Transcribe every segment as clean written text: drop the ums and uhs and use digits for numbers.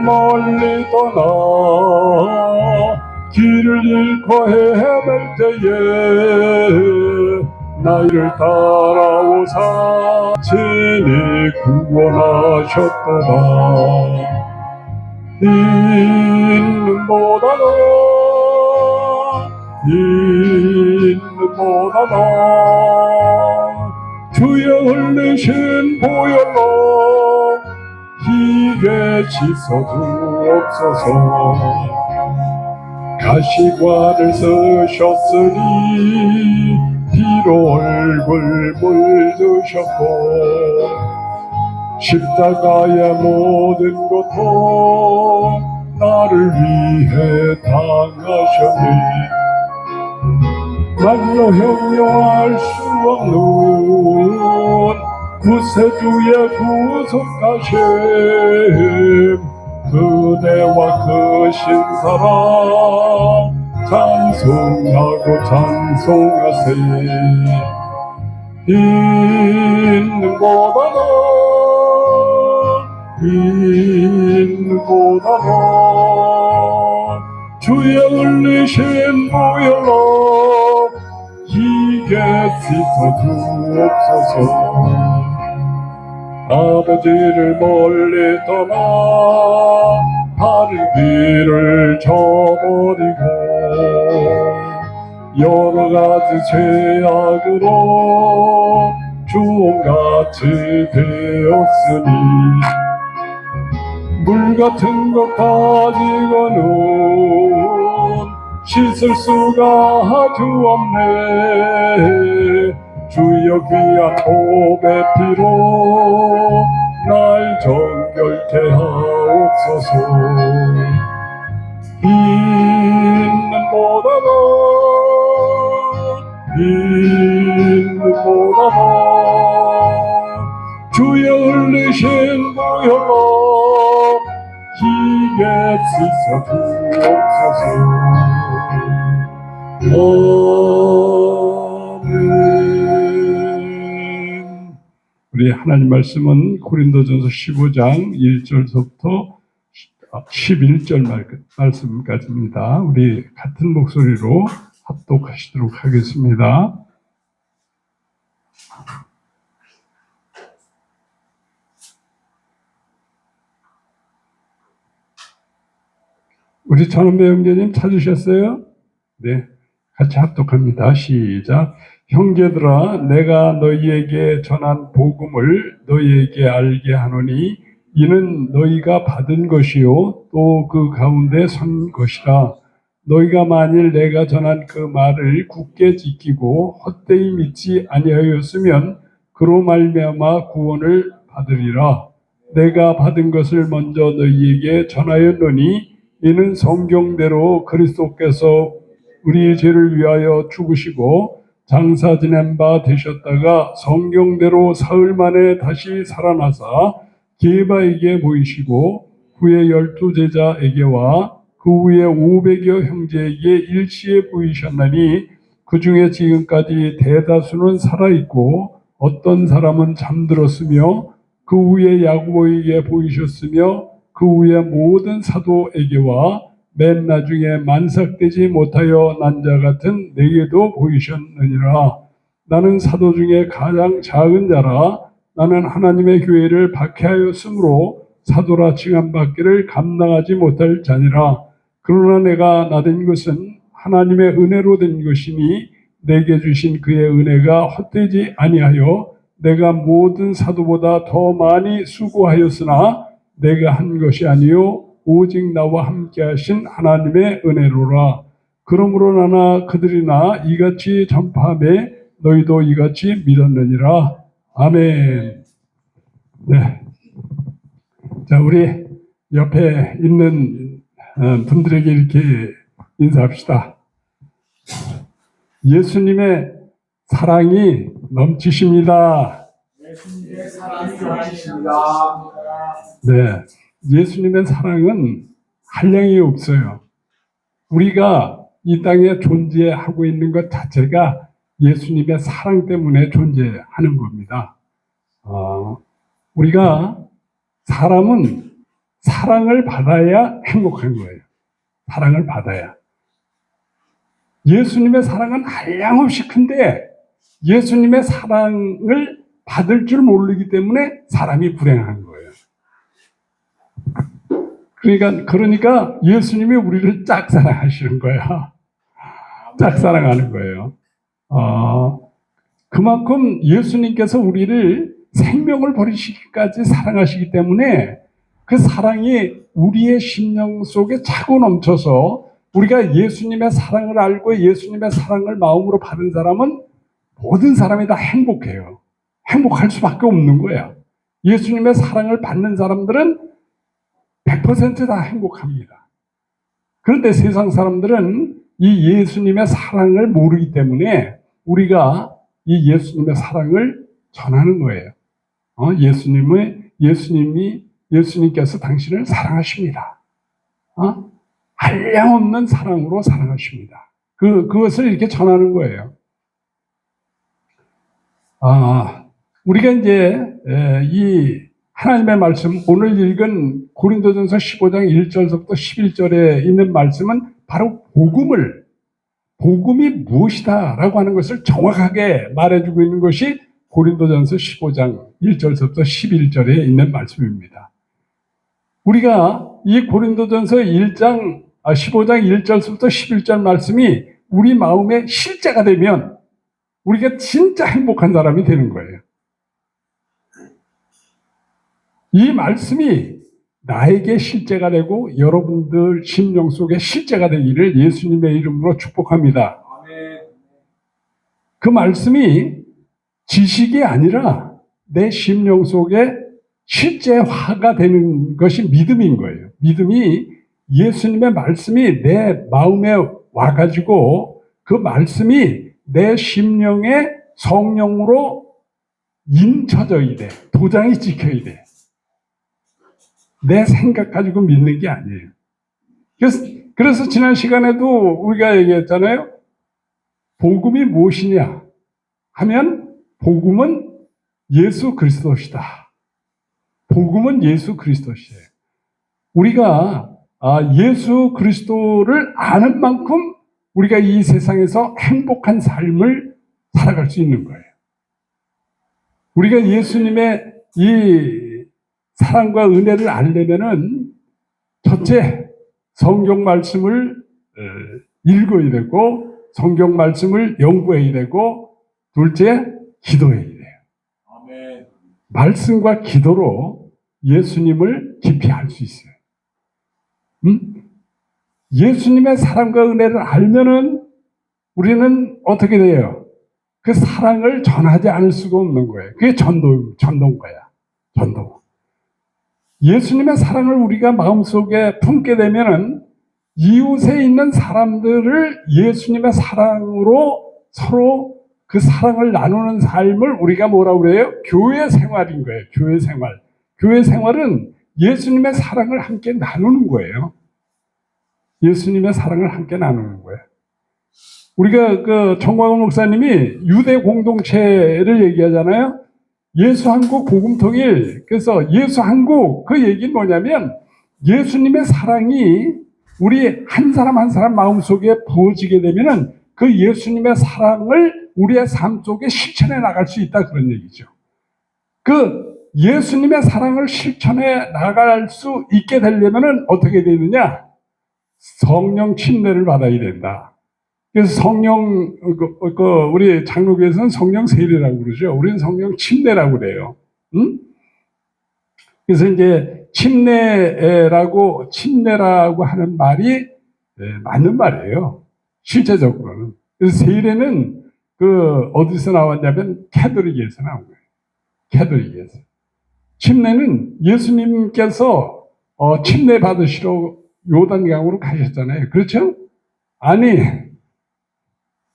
멀리 떠나 길을 잃고 헤맬 때에 나를 따라오사 친히 구원하셨도다. 있는보다 나 주여 흘리신 보혈로 희게 씻어주옵소서. 가시관을 쓰셨으니 피로 얼굴 물드셨고 십자가의 모든 고통 나를 위해 당하셨니 말로 형용할 수 없는 구세주의 구속하심 은혜와 크신 사랑 찬송하고 찬송하세. 있는보다 나 주의 흘리신 보혈로 희게 씻어주옵소서. 아버지를 멀리 떠나 다른 길을 저버리고 여러가지 죄악으로 주홍같이 되었으니 물같은 것 가지고는 씻을 수가 아주 없네. 주여 귀한 보배 피로 날 정결케 하옵소서. 있는보다 나 주여 흘리신 보혈로 희게 씻어주옵소서. 아멘. 우리 하나님 말씀은 고린도전서 15장 1절서부터 11절 말씀까지입니다. 우리 같은 목소리로 합독하시도록 하겠습니다. 우리 전원배 형제님 찾으셨어요? 네, 같이 합독합니다. 시작. 형제들아, 내가 너희에게 전한 복음을 너희에게 알게 하노니 이는 너희가 받은 것이요 또 그 가운데 선 것이라. 너희가 만일 내가 전한 그 말을 굳게 지키고 헛되이 믿지 아니하였으면 그로 말미암아 구원을 받으리라. 내가 받은 것을 먼저 너희에게 전하였노니 이는 성경대로 그리스도께서 우리의 죄를 위하여 죽으시고 장사 지낸 바 되셨다가 성경대로 사흘 만에 다시 살아나사 게바에게 보이시고 후에 12 제자에게와 그 후에 500여 형제에게 일시에 보이셨나니 그 중에 지금까지 대다수는 살아있고 어떤 사람은 잠들었으며 그 후에 야고보에게 보이셨으며 그 후에 모든 사도에게와 맨 나중에 만삭되지 못하여 난 자 같은 내게도 보이셨느니라. 나는 사도 중에 가장 작은 자라. 나는 하나님의 교회를 박해하였으므로 사도라 칭함받기를 감당하지 못할 자니라. 그러나 내가 나된 것은 하나님의 은혜로 된 것이니 내게 주신 그의 은혜가 헛되지 아니하여 내가 모든 사도보다 더 많이 수고하였으나 내가 한 것이 아니요 오직 나와 함께 하신 하나님의 은혜로라. 그러므로 나나 그들이나 이같이 전파하매 너희도 이같이 믿었느니라. 아멘. 네. 자, 우리 옆에 있는 분들에게 이렇게 인사합시다. 예수님의 사랑이 넘치십니다. 예수님의 사랑이 넘치십니다. 네. 예수님의 사랑은 한량이 없어요. 우리가 이 땅에 존재하고 있는 것 자체가 예수님의 사랑 때문에 존재하는 겁니다. 우리가 사람은 사랑을 받아야 행복한 거예요. 사랑을 받아야. 예수님의 사랑은 한량없이 큰데 예수님의 사랑을 받을 줄 모르기 때문에 사람이 불행한 거예요. 그러니까 예수님이 우리를 짝사랑하시는 거야. 짝사랑하는 거예요. 그만큼 예수님께서 우리를 생명을 버리시기까지 사랑하시기 때문에 그 사랑이 우리의 심령 속에 차고 넘쳐서 우리가 예수님의 사랑을 알고 예수님의 사랑을 마음으로 받은 사람은 모든 사람이 다 행복해요. 행복할 수밖에 없는 거야. 예수님의 사랑을 받는 사람들은 100%다 행복합니다. 그런데 세상 사람들은 이 예수님의 사랑을 모르기 때문에 우리가 이 예수님의 사랑을 전하는 거예요. 예수님께서 당신을 사랑하십니다. 한량없는 사랑으로 사랑하십니다. 그것을 이렇게 전하는 거예요. 우리가 이제 이 하나님의 말씀, 오늘 읽은 고린도전서 15장 1절부터 11절에 있는 말씀은 바로 복음이 무엇이다 라고 하는 것을 정확하게 말해주고 있는 것이 고린도전서 15장 1절부터 11절에 있는 말씀입니다. 우리가 이 고린도전서 15장 1절부터 11절 말씀이 우리 마음에 실제가 되면 우리가 진짜 행복한 사람이 되는 거예요. 이 말씀이 나에게 실제가 되고 여러분들 심령 속에 실제가 되기를 예수님의 이름으로 축복합니다. 그 말씀이 지식이 아니라 내 심령 속에 실제화가 되는 것이 믿음인 거예요. 믿음이 예수님의 말씀이 내 마음에 와가지고 그 말씀이 내 심령에 성령으로 인쳐져야 돼. 도장이 찍혀야 돼. 내 생각 가지고 믿는 게 아니에요. 그래서 지난 시간에도 우리가 얘기했잖아요. 복음이 무엇이냐 하면 복음은 예수 그리스도시다. 복음은 예수 그리스도시에요. 우리가 예수 그리스도를 아는 만큼 우리가 이 세상에서 행복한 삶을 살아갈 수 있는 거예요. 우리가 예수님의 이 사랑과 은혜를 알려면은 첫째, 성경 말씀을 읽어야 되고 성경 말씀을 연구해야 되고 둘째, 기도해야 돼요. 아멘. 말씀과 기도로 예수님을 깊이 알 수 있어요. 예수님의 사랑과 은혜를 알면은 우리는 어떻게 돼요? 그 사랑을 전하지 않을 수가 없는 거예요. 그게 전도인 거야. 전도. 예수님의 사랑을 우리가 마음속에 품게 되면은 이웃에 있는 사람들을 예수님의 사랑으로 서로 그 사랑을 나누는 삶을 우리가 뭐라고 그래요? 교회 생활인 거예요. 교회 생활. 교회 생활은 예수님의 사랑을 함께 나누는 거예요. 예수님의 사랑을 함께 나누는 거예요. 우리가 정광훈 목사님이 유대 공동체를 얘기하잖아요. 예수 한국 복음 통일. 그래서 예수 한국 그 얘기는 뭐냐면 예수님의 사랑이 우리 한 사람 한 사람 마음속에 부어지게 되면은 그 예수님의 사랑을 우리의 삶 속에 실천해 나갈 수 있다 그런 얘기죠. 그 예수님의 사랑을 실천해 나갈 수 있게 되려면은 어떻게 되느냐? 성령 침례를 받아야 된다. 그래서 성령, 우리 장로교에서는 성령 세례라고 그러죠. 우리는 성령 침례라고 그래요. 그래서 이제 침례라고 하는 말이 맞는 말이에요. 실제적으로는. 그래서 세례는 어디서 나왔냐면 캐톨릭에서 나온 거예요. 캐톨릭에서. 침례는 예수님께서 침례 받으시러 요단강으로 가셨잖아요. 그렇죠? 아니,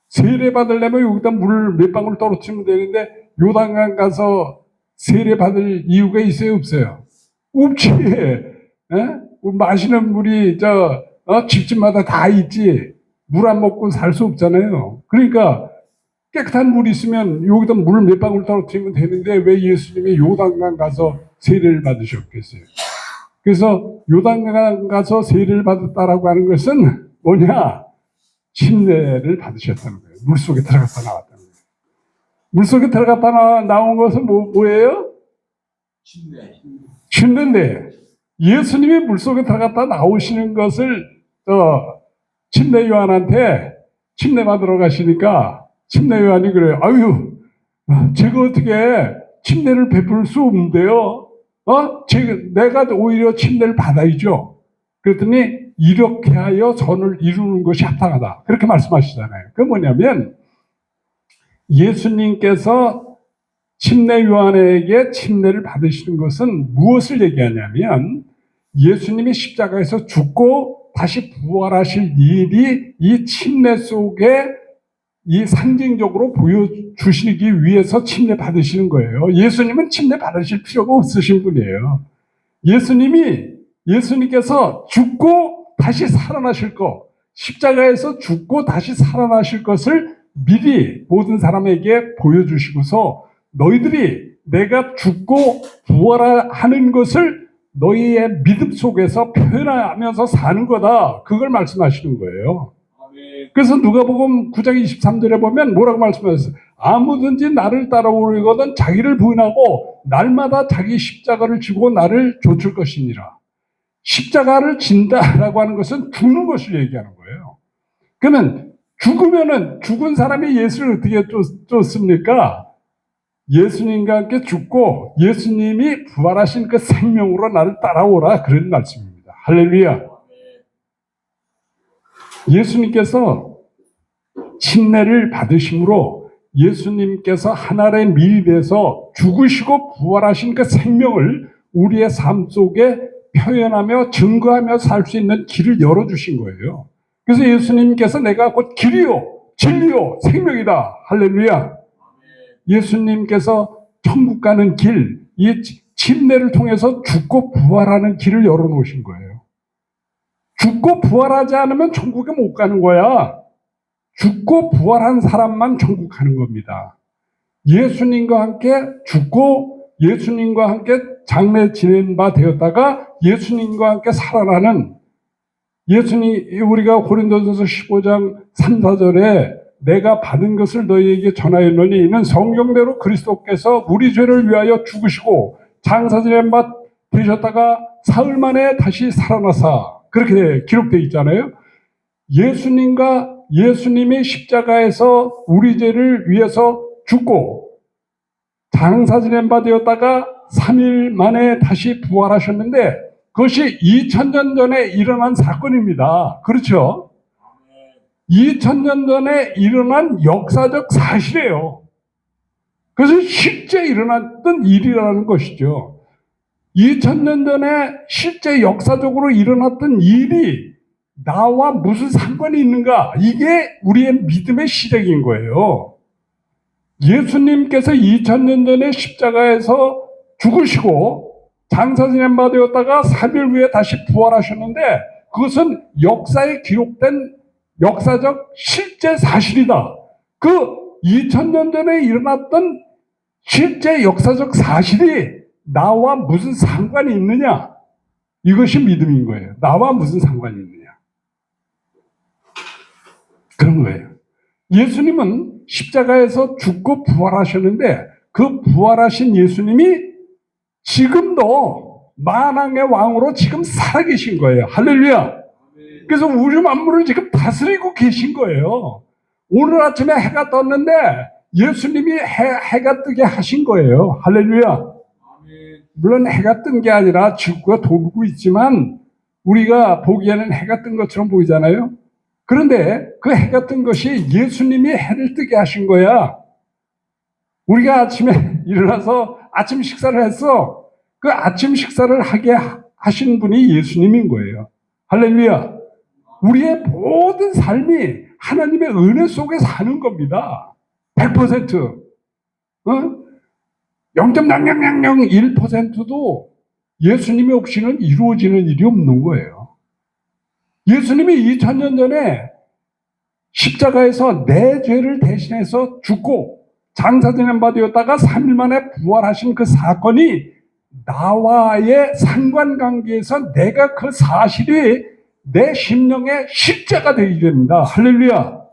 세례 받으려면 여기다 물 몇 방울 떨어뜨리면 되는데 요단강 가서 세례 받을 이유가 있어요, 없어요? 없지. 마시는 물이 집집마다 다 있지. 물 안 먹고 살 수 없잖아요. 그러니까 깨끗한 물이 있으면 여기다 물 몇 방울 떨어뜨리면 되는데 왜 예수님이 요단강 가서 세례를 받으셨겠어요? 그래서 요단강 가서 세례를 받았다라고 하는 것은 뭐냐? 침례를 받으셨다는 거예요. 물속에 들어갔다 나왔다는 거예요. 물속에 들어갔다 나온 것은 뭐예요? 침례인데 예수님이 물속에 들어갔다 나오시는 것을 침례 요한한테 침례 받으러 가시니까 침례 요한이 그래요. 아유, 제가 어떻게 침례를 베풀 수 없는데요. 내가 오히려 침례를 받아야죠. 그랬더니 이렇게 하여 선을 이루는 것이 합당하다. 그렇게 말씀하시잖아요. 그게 뭐냐면 예수님께서 침례 요한에게 침례를 받으시는 것은 무엇을 얘기하냐면 예수님이 십자가에서 죽고 다시 부활하실 일이 이 침례 속에 이 상징적으로 보여주시기 위해서 침례 받으시는 거예요. 예수님은 침례 받으실 필요가 없으신 분이에요. 예수님께서 죽고 다시 살아나실 것, 십자가에서 죽고 다시 살아나실 것을 미리 모든 사람에게 보여주시고서 너희들이 내가 죽고 부활하는 것을 너희의 믿음 속에서 표현하면서 사는 거다. 그걸 말씀하시는 거예요. 그래서 누가복음 9장 23절에 보면 뭐라고 말씀하셨어요? 아무든지 나를 따라오려거든 자기를 부인하고 날마다 자기 십자가를 지고 나를 좇을 것이니라. 십자가를 진다라고 하는 것은 죽는 것을 얘기하는 거예요. 그러면 죽으면은 죽은 사람이 예수를 어떻게 쫓습니까? 예수님과 함께 죽고 예수님이 부활하신 그 생명으로 나를 따라오라 그런 말씀입니다. 할렐루야. 예수님께서 침례를 받으심으로 예수님께서 하나님의 미래에서 죽으시고 부활하신 그 생명을 우리의 삶 속에 표현하며 증거하며 살 수 있는 길을 열어주신 거예요. 그래서 예수님께서 내가 곧 길이요 진리요 생명이다. 할렐루야. 예수님께서 천국 가는 길, 이 침례를 통해서 죽고 부활하는 길을 열어놓으신 거예요. 죽고 부활하지 않으면 천국에 못 가는 거야. 죽고 부활한 사람만 천국 가는 겁니다. 예수님과 함께 죽고 예수님과 함께 장래 지낸 바 되었다가 예수님과 함께 살아나는 우리가 고린도전서 15장 3, 4절에 내가 받은 것을 너희에게 전하였노니 이는 성경대로 그리스도께서 우리 죄를 위하여 죽으시고 장사 지낸 바 되셨다가 사흘 만에 다시 살아나사 그렇게 기록되어 있잖아요. 예수님이 십자가에서 우리 죄를 위해서 죽고 장사 지낸 바 되었다가 3일 만에 다시 부활하셨는데 그것이 2000년 전에 일어난 사건입니다. 그렇죠? 2000년 전에 일어난 역사적 사실이에요. 그래서 실제 일어났던 일이라는 것이죠. 2000년 전에 실제 역사적으로 일어났던 일이 나와 무슨 상관이 있는가? 이게 우리의 믿음의 시작인 거예요. 예수님께서 2000년 전에 십자가에서 죽으시고 장사 지낸 바 되었다가 3일 후에 다시 부활하셨는데 그것은 역사에 기록된 역사적 실제 사실이다. 그 2000년 전에 일어났던 실제 역사적 사실이 나와 무슨 상관이 있느냐? 이것이 믿음인 거예요. 나와 무슨 상관이 있느냐? 그런 거예요. 예수님은 십자가에서 죽고 부활하셨는데 그 부활하신 예수님이 지금도 만왕의 왕으로 지금 살아계신 거예요. 할렐루야. 그래서 우주 만물을 지금 다스리고 계신 거예요. 오늘 아침에 해가 떴는데 예수님이 해가 뜨게 하신 거예요. 할렐루야. 물론 해가 뜬 게 아니라 지구가 돌고 있지만 우리가 보기에는 해가 뜬 것처럼 보이잖아요. 그런데 그 해가 뜬 것이 예수님이 해를 뜨게 하신 거야. 우리가 아침에 일어나서 아침 식사를 했어. 그 아침 식사를 하게 하신 분이 예수님인 거예요. 할렐루야. 우리의 모든 삶이 하나님의 은혜 속에 사는 겁니다. 100%. 0.0001%도 예수님이 없이는 이루어지는 일이 없는 거예요. 예수님이 2000년 전에 십자가에서 내 죄를 대신해서 죽고 장사 지낸 바 되었다가 3일 만에 부활하신 그 사건이 나와의 상관관계에서 내가 그 사실이 내 심령의 실제가 되게 됩니다. 할렐루야.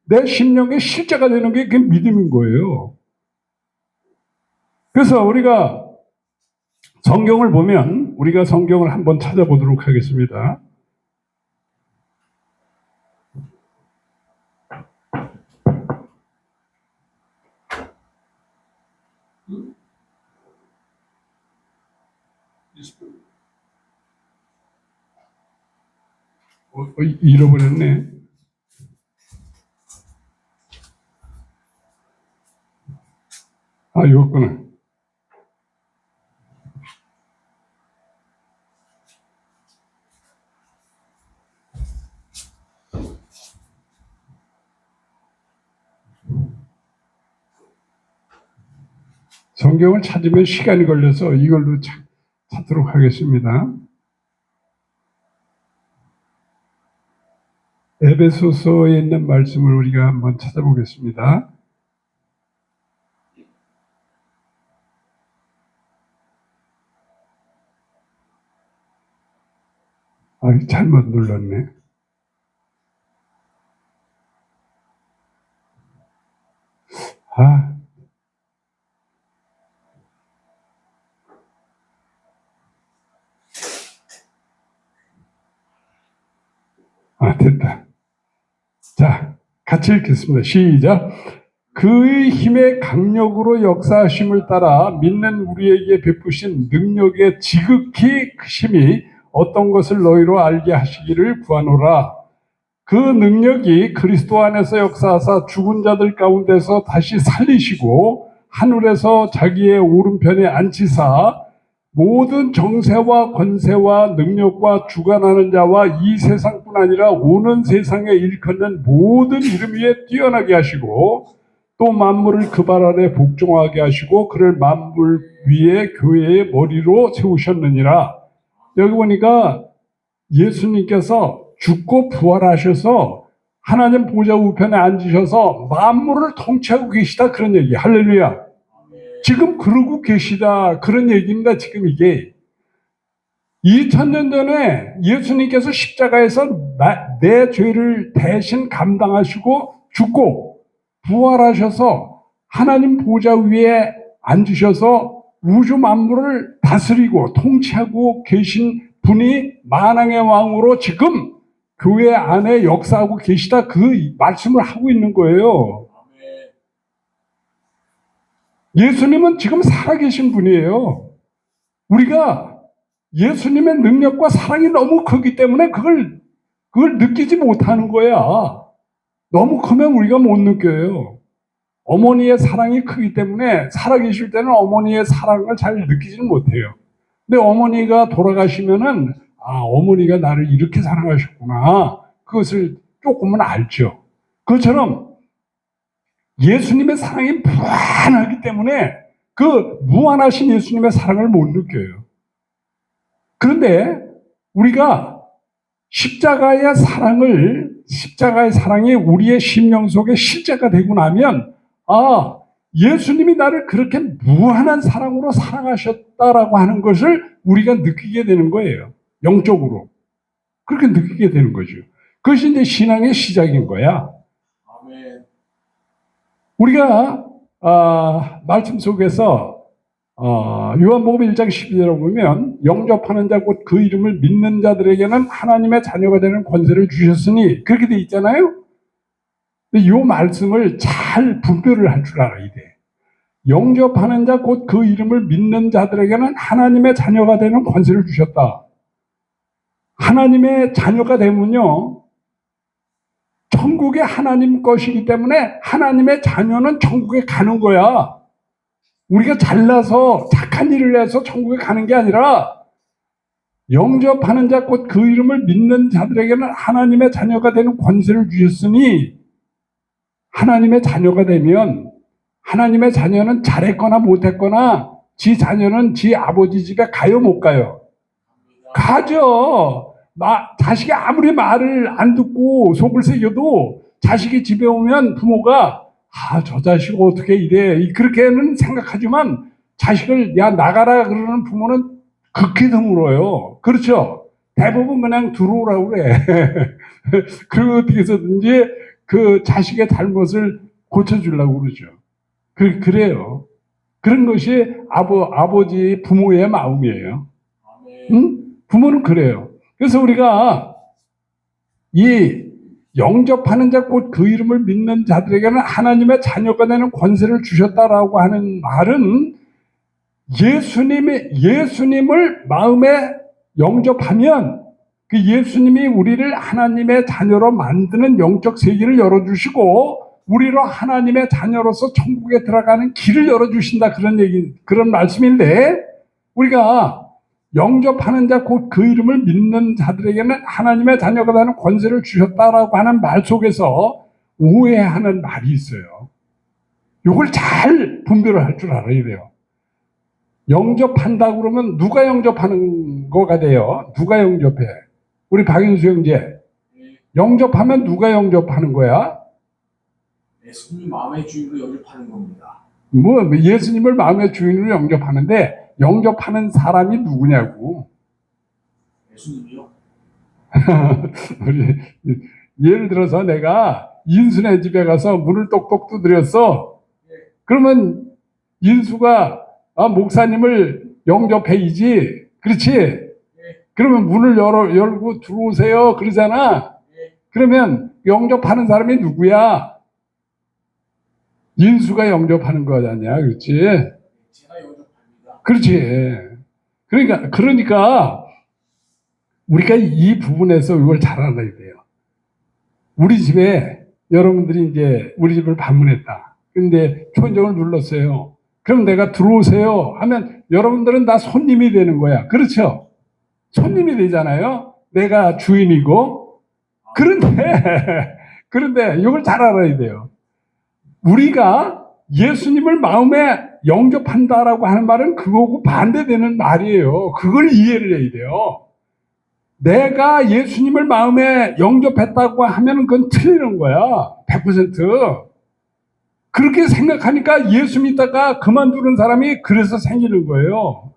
내 심령의 실제가 되는 게 그게 믿음인 거예요. 그래서 우리가 성경을 보면 우리가 성경을 한번 찾아보도록 하겠습니다. 잃어버렸네. 아, 이거구나. 성경을 찾으면 시간이 걸려서 이걸로 찾도록 하겠습니다. 에베소서에 있는 말씀을 우리가 한번 찾아보겠습니다. 아, 잘못 눌렀네. 됐다. 자, 같이 읽겠습니다. 시작. 그의 힘의 강력으로 역사하심을 따라 믿는 우리에게 베푸신 능력의 지극히 크심이 어떤 것을 너희로 알게 하시기를 구하노라. 그 능력이 그리스도 안에서 역사하사 죽은 자들 가운데서 다시 살리시고 하늘에서 자기의 오른편에 앉히사 모든 정세와 권세와 능력과 주관하는 자와 이 세상뿐 아니라 오는 세상에 일컫는 모든 이름 위에 뛰어나게 하시고 또 만물을 그 발 아래 복종하게 하시고 그를 만물 위에 교회의 머리로 세우셨느니라. 여기 보니까 예수님께서 죽고 부활하셔서 하나님 보좌 우편에 앉으셔서 만물을 통치하고 계시다, 그런 얘기. 할렐루야. 지금 그러고 계시다, 그런 얘기입니다. 지금 이게 2000년 전에 예수님께서 십자가에서 내 죄를 대신 감당하시고 죽고 부활하셔서 하나님 보좌 위에 앉으셔서 우주 만물을 다스리고 통치하고 계신 분이 만왕의 왕으로 지금 교회 안에 역사하고 계시다, 그 말씀을 하고 있는 거예요. 예수님은 지금 살아계신 분이에요. 우리가 예수님의 능력과 사랑이 너무 크기 때문에 그걸 느끼지 못하는 거야. 너무 크면 우리가 못 느껴요. 어머니의 사랑이 크기 때문에 살아계실 때는 어머니의 사랑을 잘 느끼지는 못해요. 근데 어머니가 돌아가시면은, 아, 어머니가 나를 이렇게 사랑하셨구나, 그것을 조금은 알죠. 그것처럼 예수님의 사랑이 무한하기 때문에 그 무한하신 예수님의 사랑을 못 느껴요. 그런데 우리가 십자가의 사랑이 우리의 심령 속에 실제가 되고 나면, 아, 예수님이 나를 그렇게 무한한 사랑으로 사랑하셨다라고 하는 것을 우리가 느끼게 되는 거예요. 영적으로. 그렇게 느끼게 되는 거죠. 그것이 이제 신앙의 시작인 거야. 아멘. 우리가 말씀 속에서 요한복음 1장 12절을 보면 영접하는 자 곧 그 이름을 믿는 자들에게는 하나님의 자녀가 되는 권세를 주셨으니, 그렇게 돼 있잖아요. 근데 이 말씀을 잘 분별을 할 줄 알아야 돼. 영접하는 자 곧 그 이름을 믿는 자들에게는 하나님의 자녀가 되는 권세를 주셨다. 하나님의 자녀가 되면요, 천국의 하나님 것이기 때문에 하나님의 자녀는 천국에 가는 거야. 우리가 잘나서 착한 일을 해서 천국에 가는 게 아니라, 영접하는 자 곧 그 이름을 믿는 자들에게는 하나님의 자녀가 되는 권세를 주셨으니, 하나님의 자녀가 되면 하나님의 자녀는 잘했거나 못했거나 지 자녀는 지 아버지 집에 가요, 못 가요? 가죠. 자식이 아무리 말을 안 듣고 속을 새겨도 자식이 집에 오면 부모가, 아, 저 자식 어떻게 이래, 그렇게는 생각하지만 자식을 야 나가라 그러는 부모는 극히 드물어요. 그렇죠? 대부분 그냥 들어오라고 그래. 그리고 어떻게 해서든지 그 자식의 잘못을 고쳐주려고 그러죠. 그래요. 그런 것이 아버지, 부모의 마음이에요. 응? 부모는 그래요. 그래서 우리가 이 영접하는 자, 곧 그 이름을 믿는 자들에게는 하나님의 자녀가 되는 권세를 주셨다라고 하는 말은 예수님을 마음에 영접하면 그 예수님이 우리를 하나님의 자녀로 만드는 영적 세계를 열어주시고 우리로 하나님의 자녀로서 천국에 들어가는 길을 열어주신다. 그런 말씀인데 우리가 영접하는 자, 곧 그 이름을 믿는 자들에게는 하나님의 자녀가 되는 권세를 주셨다라고 하는 말 속에서 오해하는 말이 있어요. 이걸 잘 분별을 할 줄 알아야 돼요. 영접한다고 그러면 누가 영접하는 거가 돼요? 누가 영접해? 우리 박인수 형제. 영접하면 누가 영접하는 거야? 예수님 마음의 주인으로 영접하는 겁니다. 뭐 예수님을 마음의 주인으로 영접하는데 영접하는 사람이 누구냐고. 예수님이요? 예를 들어서 내가 인수네 집에 가서 문을 똑똑 두드렸어. 그러면 인수가 목사님을 영접해야지. 그렇지? 그러면 문을 열고 들어오세요. 그러잖아. 그러면 영접하는 사람이 누구야? 인수가 영접하는 거잖냐. 그렇지? 제가 영접합니다. 그렇지. 그러니까 우리가 이 부분에서 이걸 잘 알아야 돼요. 우리 집에 여러분들이 이제 우리 집을 방문했다. 근데 초인종을 눌렀어요. 그럼 내가 들어오세요 하면 여러분들은 다 손님이 되는 거야. 그렇죠? 손님이 되잖아요. 내가 주인이고. 그런데 이걸 잘 알아야 돼요. 우리가 예수님을 마음에 영접한다라고 하는 말은 그거하고 반대되는 말이에요. 그걸 이해를 해야 돼요. 내가 예수님을 마음에 영접했다고 하면 그건 틀리는 거야. 100%. 그렇게 생각하니까 예수 믿다가 그만두는 사람이 그래서 생기는 거예요.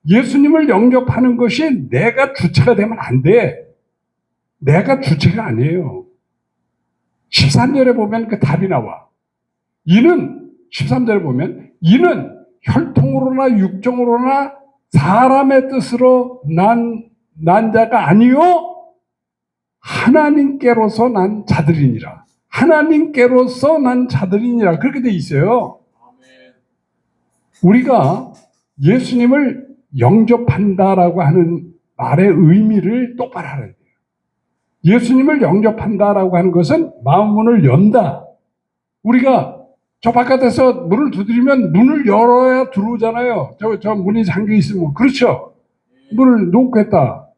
예수님을 영접하는 것이 내가 주체가 되면 안 돼. 내가 주체가 아니에요. 13절에 보면 그 답이 나와. 13절에 보면 이는 혈통으로나 육정으로나 사람의 뜻으로 난 자가 아니요 하나님께로서 난 자들이니라. 하나님께로서 난 자들이니라. 그렇게 돼 있어요. 우리가 예수님을 영접한다라고 하는 말의 의미를 똑바로 알아야 돼요. 예수님을 영접한다라고 하는 것은 마음 문을 연다. 우리가 저 바깥에서 문을 두드리면 문을 열어야 들어오잖아요. 저 문이 잠겨 있으면. 그렇죠? 문을 놓고 했다.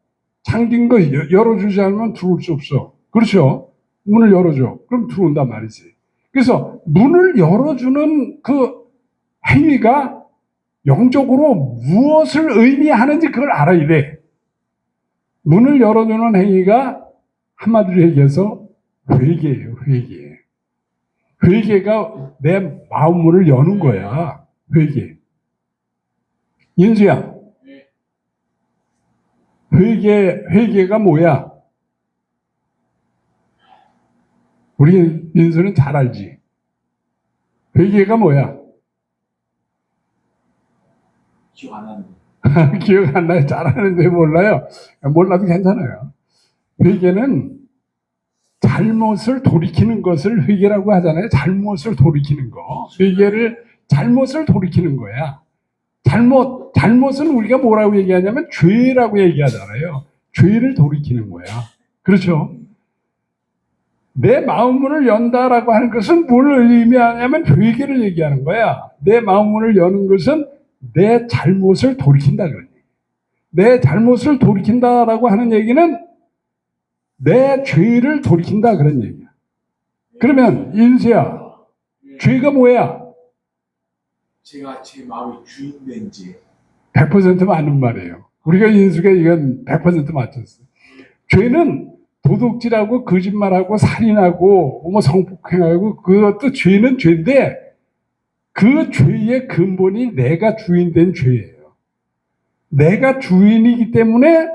잠긴 거 열어주지 않으면 들어올 수 없어. 그렇죠? 문을 열어줘. 그럼 들어온단 말이지. 그래서 문을 열어주는 그 행위가 영적으로 무엇을 의미하는지 그걸 알아야 돼. 문을 열어주는 행위가 한마디로 얘기해서 회개예요. 회개. 회개가 내 마음 문을 여는 거야. 회개. 인수야. 회개가 뭐야? 우리 인수는 잘 알지. 회개가 뭐야? 기억 안 나는. 기억 안 나요. 잘 아는데 몰라요. 몰라도 괜찮아요. 회개는 잘못을 돌이키는 것을 회개라고 하잖아요. 잘못을 돌이키는 거. 잘못을 돌이키는 거야. 잘못은 우리가 뭐라고 얘기하냐면 죄라고 얘기하잖아요. 죄를 돌이키는 거야. 그렇죠? 내 마음문을 연다라고 하는 것은 뭘 의미하냐면 회개를 얘기하는 거야. 내 마음문을 여는 것은 내 잘못을 돌이킨다 그런 얘기. 내 잘못을 돌이킨다라고 하는 얘기는 내 죄를 돌이킨다 그런 얘기야. 그러면 인수야, 죄가 뭐야? 제가 제 마음의 주인 된 지 100% 맞는 말이에요. 우리가 인수가 이건 100% 맞췄어. 죄는 도둑질하고 거짓말하고 살인하고 뭐 성폭행하고 그것도 죄는 죄인데 그 죄의 근본이 내가 주인된 죄예요. 내가 주인이기 때문에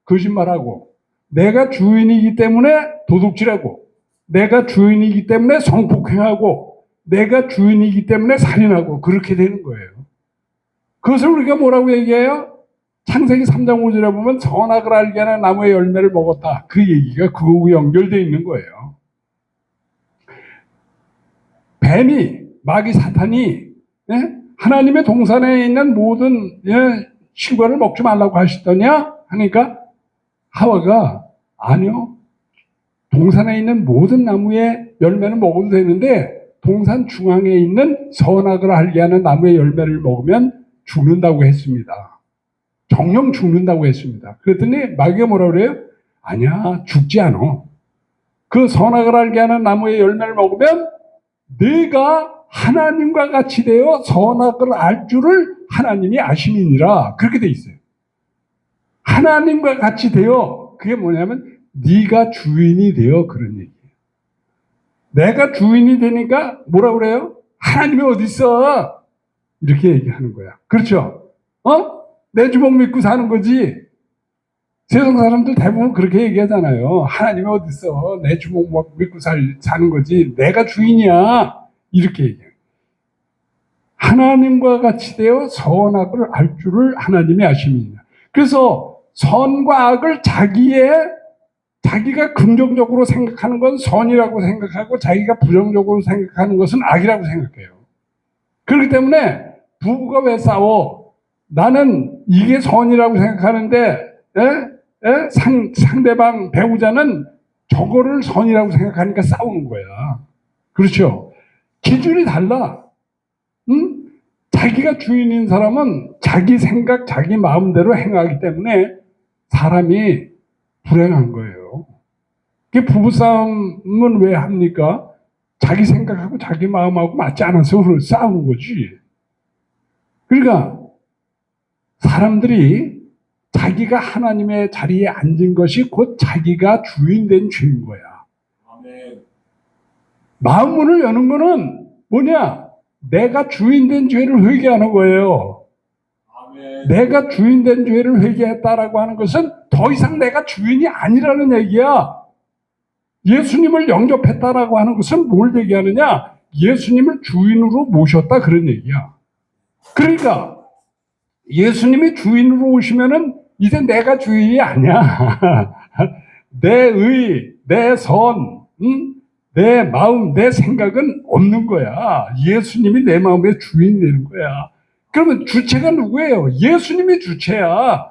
거짓말하고, 내가 주인이기 때문에 도둑질하고, 내가 주인이기 때문에 성폭행하고, 내가 주인이기 때문에 살인하고, 그렇게 되는 거예요. 그것을 우리가 뭐라고 얘기해요? 창세기 3장 5절에 보면 선악을 알게 하는 나무의 열매를 먹었다. 그 얘기가 그거하고 연결되어 있는 거예요. 뱀이, 마귀 사탄이, 예? 하나님의 동산에 있는 모든 실과를 먹지 말라고 하시더냐? 하니까 하와가 아니요. 동산에 있는 모든 나무의 열매는 먹어도 되는데 동산 중앙에 있는 선악을 알게 하는 나무의 열매를 먹으면 죽는다고 했습니다. 정령 죽는다고 했습니다. 그랬더니 마귀가 뭐라고 그래요? 아니야, 죽지 않아. 그 선악을 알게 하는 나무의 열매를 먹으면 네가 하나님과 같이 되어 선악을 알 줄을 하나님이 아심이니라. 그렇게 돼 있어요. 하나님과 같이 되어, 그게 뭐냐면 네가 주인이 되어, 그런 얘기예요. 내가 주인이 되니까 뭐라고 그래요? 하나님이 어디 있어? 이렇게 얘기하는 거야. 그렇죠? 내 주먹 믿고 사는 거지. 세상 사람들 대부분 그렇게 얘기하잖아요. 하나님이 어디 있어? 내 주먹 믿고 사는 거지. 내가 주인이야. 이렇게 얘기해요. 하나님과 같이 되어 선악을 알 줄을 하나님이 아심이니라. 그래서 선과 악을 자기가 긍정적으로 생각하는 건 선이라고 생각하고 자기가 부정적으로 생각하는 것은 악이라고 생각해요. 그렇기 때문에 부부가 왜 싸워? 나는 이게 선이라고 생각하는데 상대방 배우자는 저거를 선이라고 생각하니까 싸우는 거야. 그렇죠? 기준이 달라. 응? 자기가 주인인 사람은 자기 생각, 자기 마음대로 행하기 때문에 사람이 불행한 거예요. 부부싸움은 왜 합니까? 자기 생각하고 자기 마음하고 맞지 않아서 싸우는 거지. 그러니까 사람들이 자기가 하나님의 자리에 앉은 것이 곧 자기가 주인된 죄인 거야. 아멘. 마음 문을 여는 거는 뭐냐? 내가 주인된 죄를 회개하는 거예요. 아멘. 내가 주인된 죄를 회개했다라고 하는 것은 더 이상 내가 주인이 아니라는 얘기야. 예수님을 영접했다라고 하는 것은 뭘 얘기하느냐? 예수님을 주인으로 모셨다, 그런 얘기야. 그러니까 예수님이 주인으로 오시면은 이제 내가 주인이 아니야. 내 의, 내 선, 내 마음, 내 생각은 없는 거야. 예수님이 내 마음의 주인 되는 거야. 그러면 주체가 누구예요? 예수님이 주체야.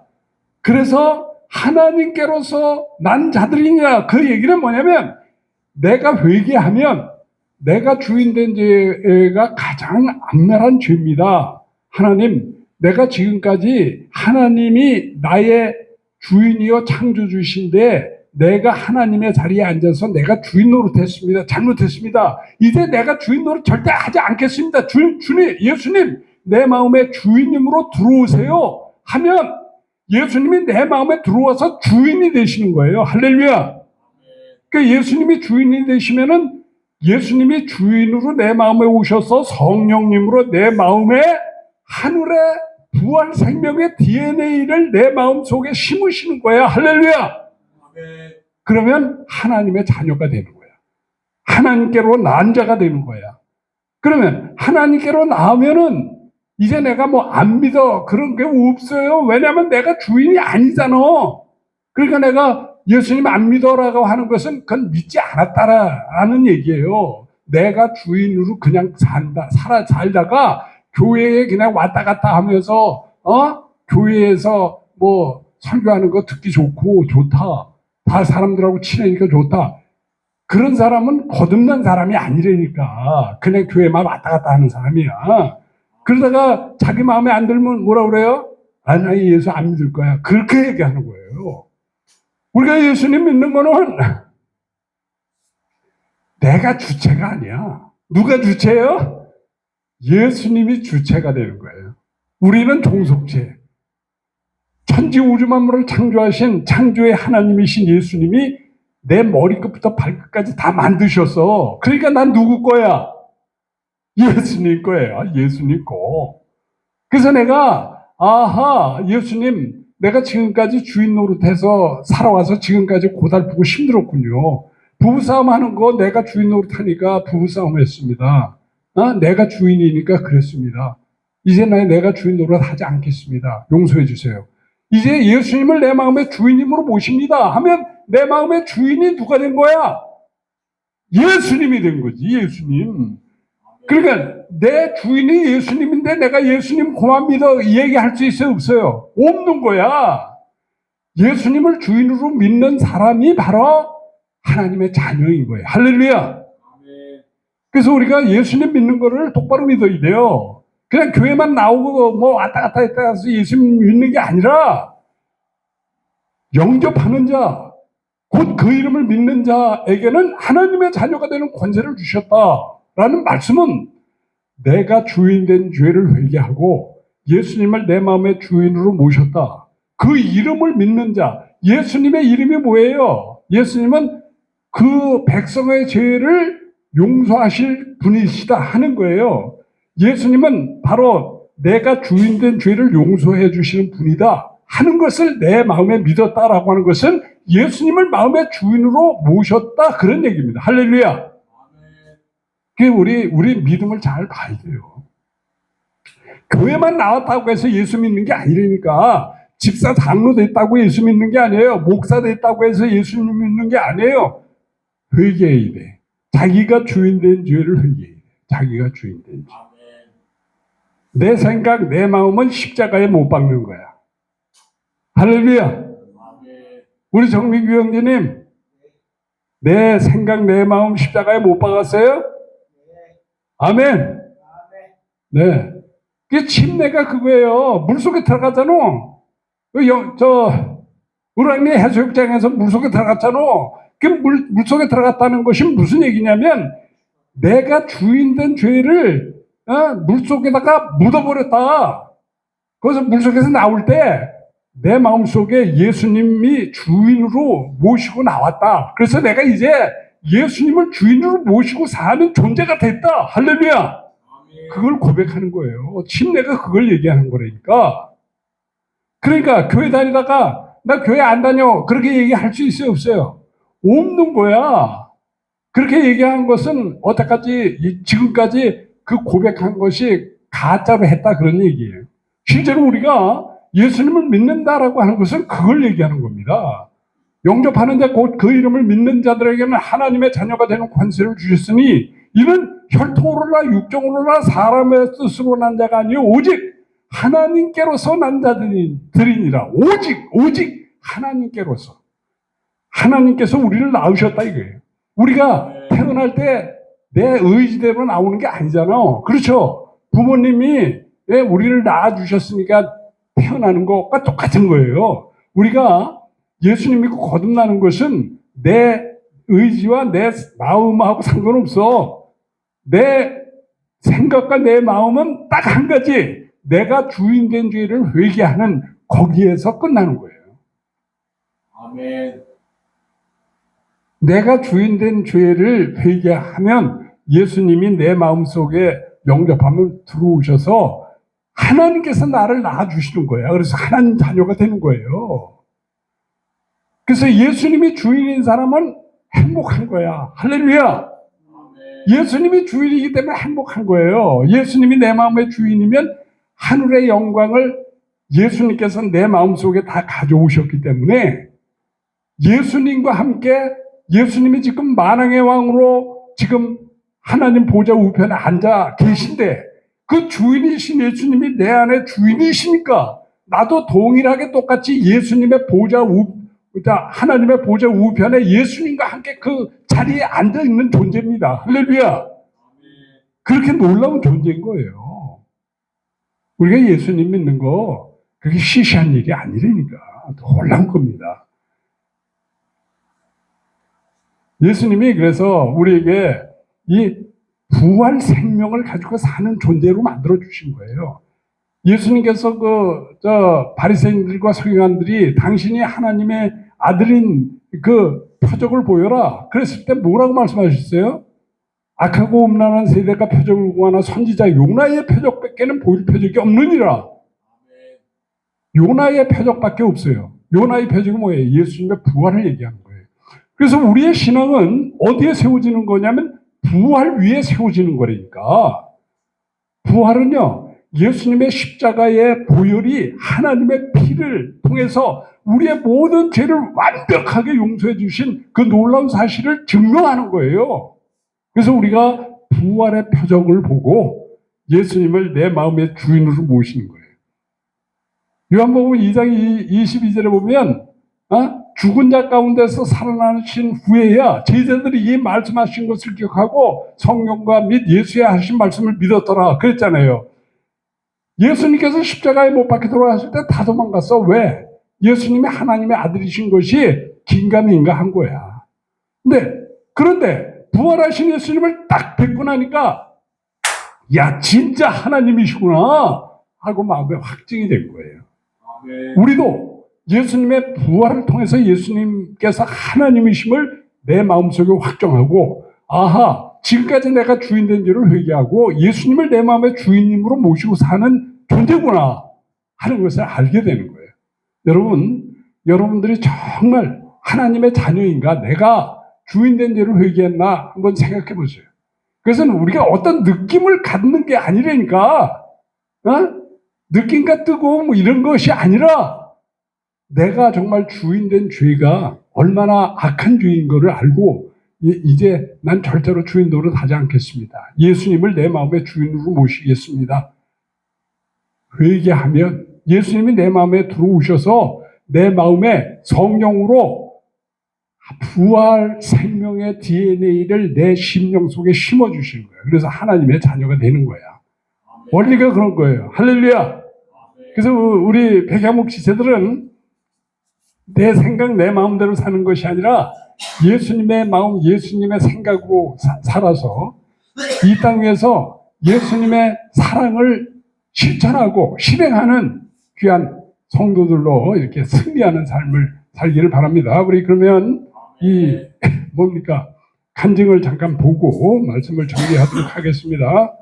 그래서 하나님께로서 난 자들이냐, 그 얘기는 뭐냐면 내가 회개하면 내가 주인된 죄가 가장 악랄한 죄입니다. 하나님, 내가 지금까지 하나님이 나의 주인이요 창조주신데 내가 하나님의 자리에 앉아서 내가 주인 노릇했습니다. 잘못했습니다. 이제 내가 주인 노릇 절대 하지 않겠습니다. 주님, 예수님, 내 마음의 주인님으로 들어오세요 하면 예수님이 내 마음에 들어와서 주인이 되시는 거예요. 할렐루야. 그러니까 예수님이 주인이 되시면은 예수님이 주인으로 내 마음에 오셔서 성령님으로 내 마음에 하늘의 부활 생명의 DNA를 내 마음 속에 심으시는 거야. 할렐루야. 아멘. 그러면 하나님의 자녀가 되는 거야. 하나님께로 난 자가 되는 거야. 그러면 하나님께로 나오면은 이제 내가 뭐 안 믿어 그런 게 없어요. 왜냐하면 내가 주인이 아니잖아. 그러니까 내가 예수님 안 믿어라고 하는 것은 그건 믿지 않았다라는 얘기예요. 내가 주인으로 그냥 살다가 교회에 그냥 왔다 갔다 하면서 교회에서 뭐 설교하는 거 듣기 좋고 좋다. 다 사람들하고 친하니까 좋다. 그런 사람은 거듭난 사람이 아니라니까. 그냥 교회만 왔다 갔다 하는 사람이야. 그러다가 자기 마음에 안 들면 뭐라 그래요? 나 예수 안 믿을 거야. 그렇게 얘기하는 거예요. 우리가 예수님 믿는 거는 내가 주체가 아니야. 누가 주체예요? 예수님이 주체가 되는 거예요. 우리는 종속체. 천지 우주 만물을 창조하신 창조의 하나님이신 예수님이 내 머리끝부터 발끝까지 다 만드셨어. 그러니까 난 누구 거야? 예수님 거예요. 예수님 거. 그래서 내가 아하, 예수님, 내가 지금까지 주인 노릇해서 살아와서 지금까지 고달프고 힘들었군요. 부부싸움 하는 거 내가 주인 노릇하니까 부부싸움 했습니다. 내가 주인이니까 그랬습니다. 이제 내가 주인 노릇 하지 않겠습니다. 용서해 주세요. 이제 예수님을 내 마음의 주인님으로 모십니다 하면 내 마음의 주인이 누가 된 거야? 예수님이 된 거지, 예수님. 그러니까 내 주인이 예수님인데 내가 예수님 고만 믿어 이 얘기할 수 있어요, 없어요? 없는 거야. 예수님을 주인으로 믿는 사람이 바로 하나님의 자녀인 거예요. 할렐루야. 그래서 우리가 예수님 믿는 거를 똑바로 믿어야 돼요. 그냥 교회만 나오고 뭐 왔다 갔다 했다 해서 예수님 믿는 게 아니라 영접하는 자, 곧 그 이름을 믿는 자에게는 하나님의 자녀가 되는 권세를 주셨다라는 말씀은 내가 주인된 죄를 회개하고 예수님을 내 마음의 주인으로 모셨다. 그 이름을 믿는 자, 예수님의 이름이 뭐예요? 예수님은 그 백성의 죄를 용서하실 분이시다 하는 거예요. 예수님은 바로 내가 주인된 죄를 용서해 주시는 분이다 하는 것을 내 마음에 믿었다라고 하는 것은 예수님을 마음의 주인으로 모셨다 그런 얘기입니다. 할렐루야. 우리 믿음을 잘 봐야 돼요. 교회만 나왔다고 해서 예수 믿는 게 아니라니까. 집사 장로 됐다고 예수 믿는 게 아니에요. 목사 됐다고 해서 예수 믿는 게 아니에요. 회개해야 돼. 자기가 주인된 죄를 회개해야 돼. 자기가 주인된 죄. 내 생각, 내 마음은 십자가에 못 박는 거야. 할렐루야. 우리 정민규 형제님, 내 생각, 내 마음 십자가에 못 박았어요? 아멘. 네. 그 침례가 그거예요. 물속에 들어가잖아. 우라니 해수욕장에서 물속에 들어갔잖아. 그 물속에 들어갔다는 것이 무슨 얘기냐면 내가 주인된 죄를 물속에다가 묻어버렸다. 그래서 물속에서 나올 때 내 마음속에 예수님이 주인으로 모시고 나왔다. 그래서 내가 이제 예수님을 주인으로 모시고 사는 존재가 됐다. 할렐루야. 그걸 고백하는 거예요. 침례가 그걸 얘기하는 거라니까. 그러니까 교회 다니다가 나 교회 안 다녀 그렇게 얘기할 수 있어요, 없어요? 없는 거야. 그렇게 얘기한 것은 어때까지 지금까지 그 고백한 것이 가짜로 했다 그런 얘기예요. 실제로 우리가 예수님을 믿는다라고 하는 것은 그걸 얘기하는 겁니다. 영접하는 자 곧 그 이름을 믿는 자들에게는 하나님의 자녀가 되는 권세를 주셨으니 이는 혈통으로나 육정으로나 사람의 뜻으로 난 자가 아니요 오직 하나님께로서 난 자들이니라. 오직 하나님께로서. 하나님께서 우리를 낳으셨다 이거예요. 우리가 태어날 때 내 의지대로 나오는 게 아니잖아. 그렇죠? 부모님이 우리를 낳아주셨으니까 태어나는 것과 똑같은 거예요. 우리가 예수님 믿고 거듭나는 것은 내 의지와 내 마음하고 상관없어. 내 생각과 내 마음은 딱 한 가지. 내가 주인된 죄를 회개하는 거기에서 끝나는 거예요. 아멘. 내가 주인된 죄를 회개하면 예수님이 내 마음속에 영접하면 들어오셔서 하나님께서 나를 낳아주시는 거야. 그래서 하나님 자녀가 되는 거예요. 그래서 예수님이 주인인 사람은 행복한 거야. 할렐루야. 예수님이 주인이기 때문에 행복한 거예요. 예수님이 내 마음의 주인이면 하늘의 영광을 예수님께서 내 마음속에 다 가져오셨기 때문에 예수님과 함께 예수님이 지금 만왕의 왕으로 지금 하나님 보좌 우편에 앉아 계신데 그 주인이신 예수님이 내 안에 주인이시니까 나도 동일하게 똑같이 예수님의 하나님의 보좌 우편에 예수님과 함께 그 자리에 앉아 있는 존재입니다. 할렐루야. 그렇게 놀라운 존재인 거예요. 우리가 예수님 믿는 거 그게 시시한 일이 아니라니까. 놀라운 겁니다. 예수님이 그래서 우리에게 이 부활 생명을 가지고 사는 존재로 만들어 주신 거예요. 예수님께서 바리새인들과 서기관들이 당신이 하나님의 아들인 그 표적을 보여라. 그랬을 때 뭐라고 말씀하셨어요? 악하고 음란한 세대가 표적을 구하나 선지자 요나의 표적밖에는 보일 표적이 없느니라. 요나의 표적밖에 없어요. 요나의 표적이 뭐예요? 예수님의 부활을 얘기하는 거예요. 그래서 우리의 신앙은 어디에 세워지는 거냐면 부활 위에 세워지는 거니까. 부활은요, 예수님의 십자가의 보혈이 하나님의 피를 통해서 우리의 모든 죄를 완벽하게 용서해 주신 그 놀라운 사실을 증명하는 거예요. 그래서 우리가 부활의 표적을 보고 예수님을 내 마음의 주인으로 모시는 거예요. 요한복음 2장 22절에 보면 죽은 자 가운데서 살아나신 후에야 제자들이 이 말씀하신 것을 기억하고 성령과 및 예수의 하신 말씀을 믿었더라 그랬잖아요. 예수님께서 십자가에 못 박혀 돌아가실 때 다 도망갔어. 왜? 예수님이 하나님의 아들이신 것이 긴가민가 한 거야. 그런데 부활하신 예수님을 딱 뵙고 나니까 야 진짜 하나님이시구나 하고 마음에 확증이 된 거예요. 우리도 예수님의 부활을 통해서 예수님께서 하나님이심을 내 마음속에 확정하고 아하 지금까지 내가 주인된 줄을 회개하고 예수님을 내 마음의 주인님으로 모시고 사는 존재구나 하는 것을 알게 되는 거예요. 여러분들이 정말 하나님의 자녀인가 내가 주인된 죄를 회개했나 한번 생각해 보세요. 그것은 우리가 어떤 느낌을 갖는 게 아니라니까 느낌과 뜨거움 뭐 이런 것이 아니라 내가 정말 주인된 죄가 얼마나 악한 죄인 것을 알고 이제 난 절대로 주인 노릇 하지 않겠습니다. 예수님을 내 마음의 주인으로 모시겠습니다. 회개하면 예수님이 내 마음에 들어오셔서 내 마음에 성령으로 부활 생명의 DNA를 내 심령 속에 심어주시는 거예요. 그래서 하나님의 자녀가 되는 거야. 원리가 그런 거예요. 할렐루야. 그래서 우리 백야목 지체들은 내 생각, 내 마음대로 사는 것이 아니라 예수님의 마음, 예수님의 생각으로 살아서 이 땅에서 예수님의 사랑을 실천하고 실행하는 귀한 성도들로 이렇게 승리하는 삶을 살기를 바랍니다. 우리 그러면 간증을 잠깐 보고 말씀을 정리하도록 하겠습니다.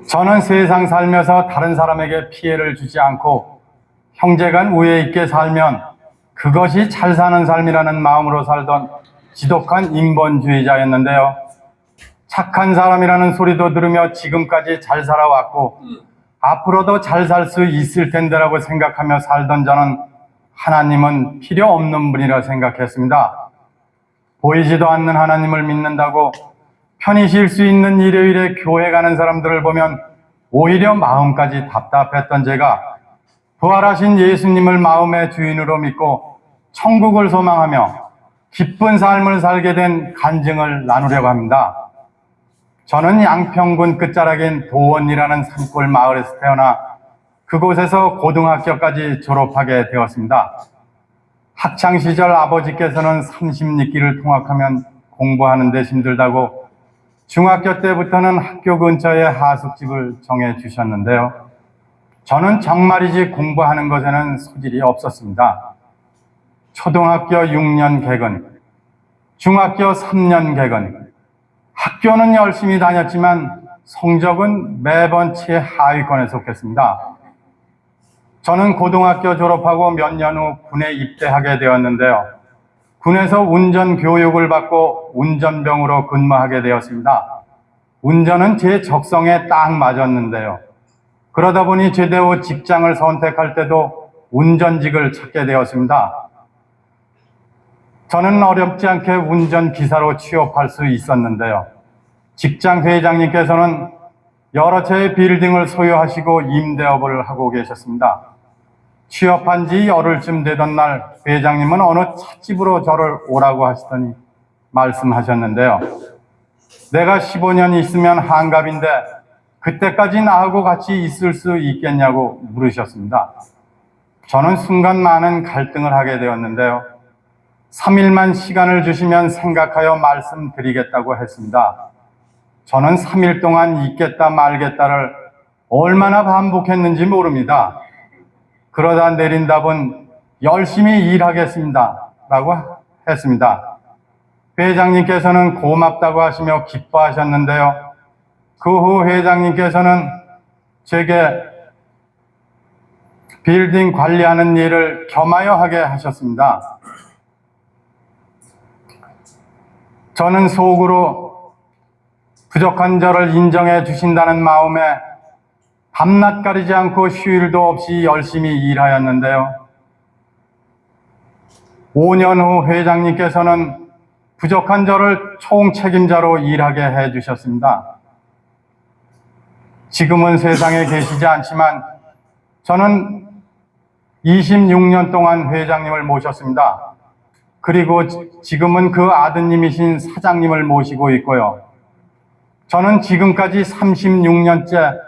저는 세상 살면서 다른 사람에게 피해를 주지 않고 형제간 우애 있게 살면 그것이 잘 사는 삶이라는 마음으로 살던 지독한 인본주의자였는데요. 착한 사람이라는 소리도 들으며 지금까지 잘 살아왔고 앞으로도 잘 살 수 있을 텐데라고 생각하며 살던 저는 하나님은 필요 없는 분이라 생각했습니다. 보이지도 않는 하나님을 믿는다고 편히 쉴 수 있는 일요일에 교회 가는 사람들을 보면 오히려 마음까지 답답했던 제가 부활하신 예수님을 마음의 주인으로 믿고 천국을 소망하며 기쁜 삶을 살게 된 간증을 나누려고 합니다. 저는 양평군 끝자락인 도원이라는 산골 마을에서 태어나 그곳에서 고등학교까지 졸업하게 되었습니다. 학창시절 아버지께서는 30리길을 통학하면 공부하는 데 힘들다고 중학교 때부터는 학교 근처에 하숙집을 정해 주셨는데요. 저는 정말이지 공부하는 것에는 소질이 없었습니다. 초등학교 6년 개근, 중학교 3년 개근, 학교는 열심히 다녔지만 성적은 매번 최하위권에 속했습니다. 저는 고등학교 졸업하고 몇 년 후 군에 입대하게 되었는데요. 군에서 운전 교육을 받고 운전병으로 근무하게 되었습니다. 운전은 제 적성에 딱 맞았는데요. 그러다 보니 제대 후 직장을 선택할 때도 운전직을 찾게 되었습니다. 저는 어렵지 않게 운전기사로 취업할 수 있었는데요. 직장 회장님께서는 여러 채의 빌딩을 소유하시고 임대업을 하고 계셨습니다. 취업한 지 열흘쯤 되던 날 회장님은 어느 찻집으로 저를 오라고 하시더니 말씀하셨는데요. 내가 15년 있으면 한갑인데 그때까지 나하고 같이 있을 수 있겠냐고 물으셨습니다. 저는 순간 많은 갈등을 하게 되었는데요. 3일만 시간을 주시면 생각하여 말씀드리겠다고 했습니다. 저는 3일 동안 있겠다 말겠다를 얼마나 반복했는지 모릅니다. 그러다 내린 답은 열심히 일하겠습니다 라고 했습니다. 회장님께서는 고맙다고 하시며 기뻐하셨는데요. 그 후 회장님께서는 제게 빌딩 관리하는 일을 겸하여 하게 하셨습니다. 저는 속으로 부족한 저를 인정해 주신다는 마음에 밤낮 가리지 않고 휴일도 없이 열심히 일하였는데요. 5년 후 회장님께서는 부족한 저를 총책임자로 일하게 해 주셨습니다. 지금은 세상에 계시지 않지만 저는 26년 동안 회장님을 모셨습니다. 그리고 지금은 그 아드님이신 사장님을 모시고 있고요. 저는 지금까지 36년째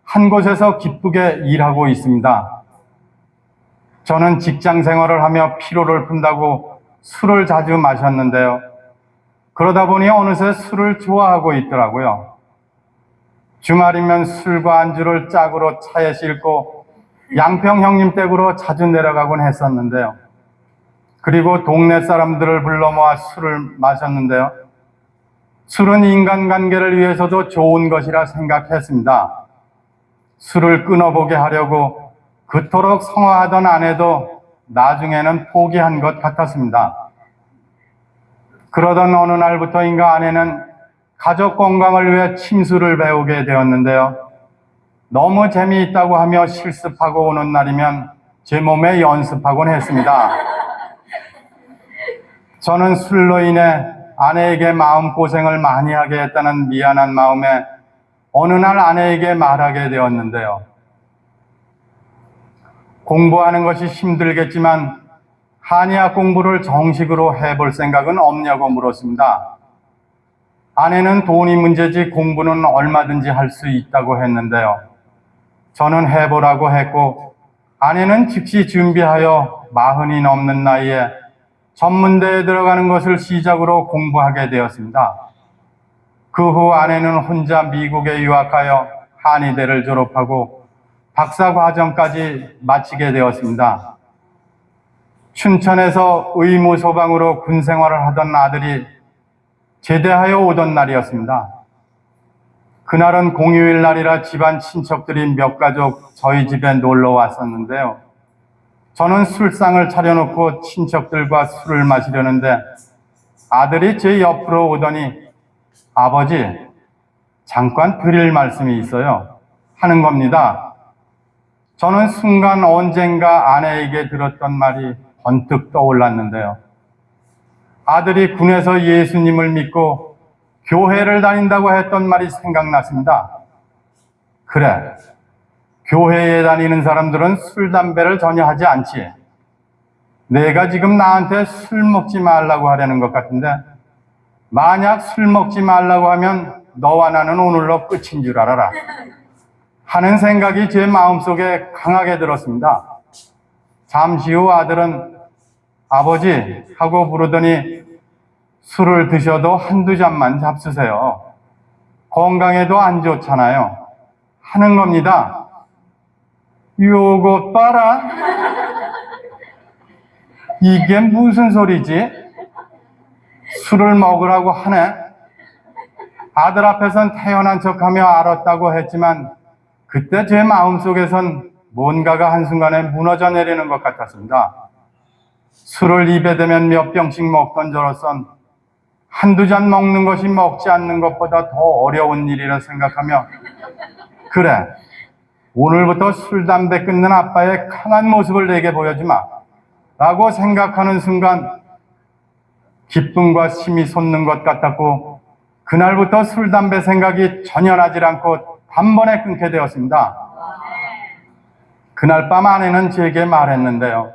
한 곳에서 기쁘게 일하고 있습니다. 저는 직장 생활을 하며 피로를 푼다고 술을 자주 마셨는데요. 그러다 보니 어느새 술을 좋아하고 있더라고요. 주말이면 술과 안주를 짝으로 차에 싣고 양평 형님 댁으로 자주 내려가곤 했었는데요. 그리고 동네 사람들을 불러 모아 술을 마셨는데요. 술은 인간관계를 위해서도 좋은 것이라 생각했습니다. 술을 끊어보게 하려고 그토록 성화하던 아내도 나중에는 포기한 것 같았습니다. 그러던 어느 날부터인가 아내는 가족 건강을 위해 침수를 배우게 되었는데요. 너무 재미있다고 하며 실습하고 오는 날이면 제 몸에 연습하곤 했습니다. 저는 술로 인해 아내에게 마음고생을 많이 하게 했다는 미안한 마음에 어느 날 아내에게 말하게 되었는데요. 공부하는 것이 힘들겠지만 한의학 공부를 정식으로 해볼 생각은 없냐고 물었습니다. 아내는 돈이 문제지 공부는 얼마든지 할 수 있다고 했는데요. 저는 해보라고 했고 아내는 즉시 준비하여 40이 넘는 나이에 전문대에 들어가는 것을 시작으로 공부하게 되었습니다. 그 후 아내는 혼자 미국에 유학하여 한의대를 졸업하고 박사과정까지 마치게 되었습니다. 춘천에서 의무소방으로 군생활을 하던 아들이 제대하여 오던 날이었습니다. 그날은 공휴일 날이라 집안 친척들이 몇 가족 저희 집에 놀러 왔었는데요. 저는 술상을 차려놓고 친척들과 술을 마시려는데 아들이 제 옆으로 오더니 아버지, 잠깐 드릴 말씀이 있어요 하는 겁니다. 저는 순간 언젠가 아내에게 들었던 말이 번뜩 떠올랐는데요. 아들이 군에서 예수님을 믿고 교회를 다닌다고 했던 말이 생각났습니다. 그래, 교회에 다니는 사람들은 술, 담배를 전혀 하지 않지. 내가 지금 나한테 술 먹지 말라고 하려는 것 같은데 만약 술 먹지 말라고 하면 너와 나는 오늘로 끝인 줄 알아라 하는 생각이 제 마음속에 강하게 들었습니다. 잠시 후 아들은 아버지 하고 부르더니 술을 드셔도 한두 잔만 잡수세요. 건강에도 안 좋잖아요. 하는 겁니다. 요거 봐라. 이게 무슨 소리지? 술을 먹으라고 하네. 아들 앞에선 태연한 척하며 알았다고 했지만 그때 제 마음속에선 뭔가가 한순간에 무너져 내리는 것 같았습니다. 술을 입에 대면 몇 병씩 먹던 저로선 한두 잔 먹는 것이 먹지 않는 것보다 더 어려운 일이라 생각하며 그래, 오늘부터 술, 담배 끊는 아빠의 강한 모습을 내게 보여주마 라고 생각하는 순간 기쁨과 힘이 솟는 것 같았고 그날부터 술, 담배 생각이 전혀 나질 않고 단번에 끊게 되었습니다. 그날 밤 아내는 제게 말했는데요.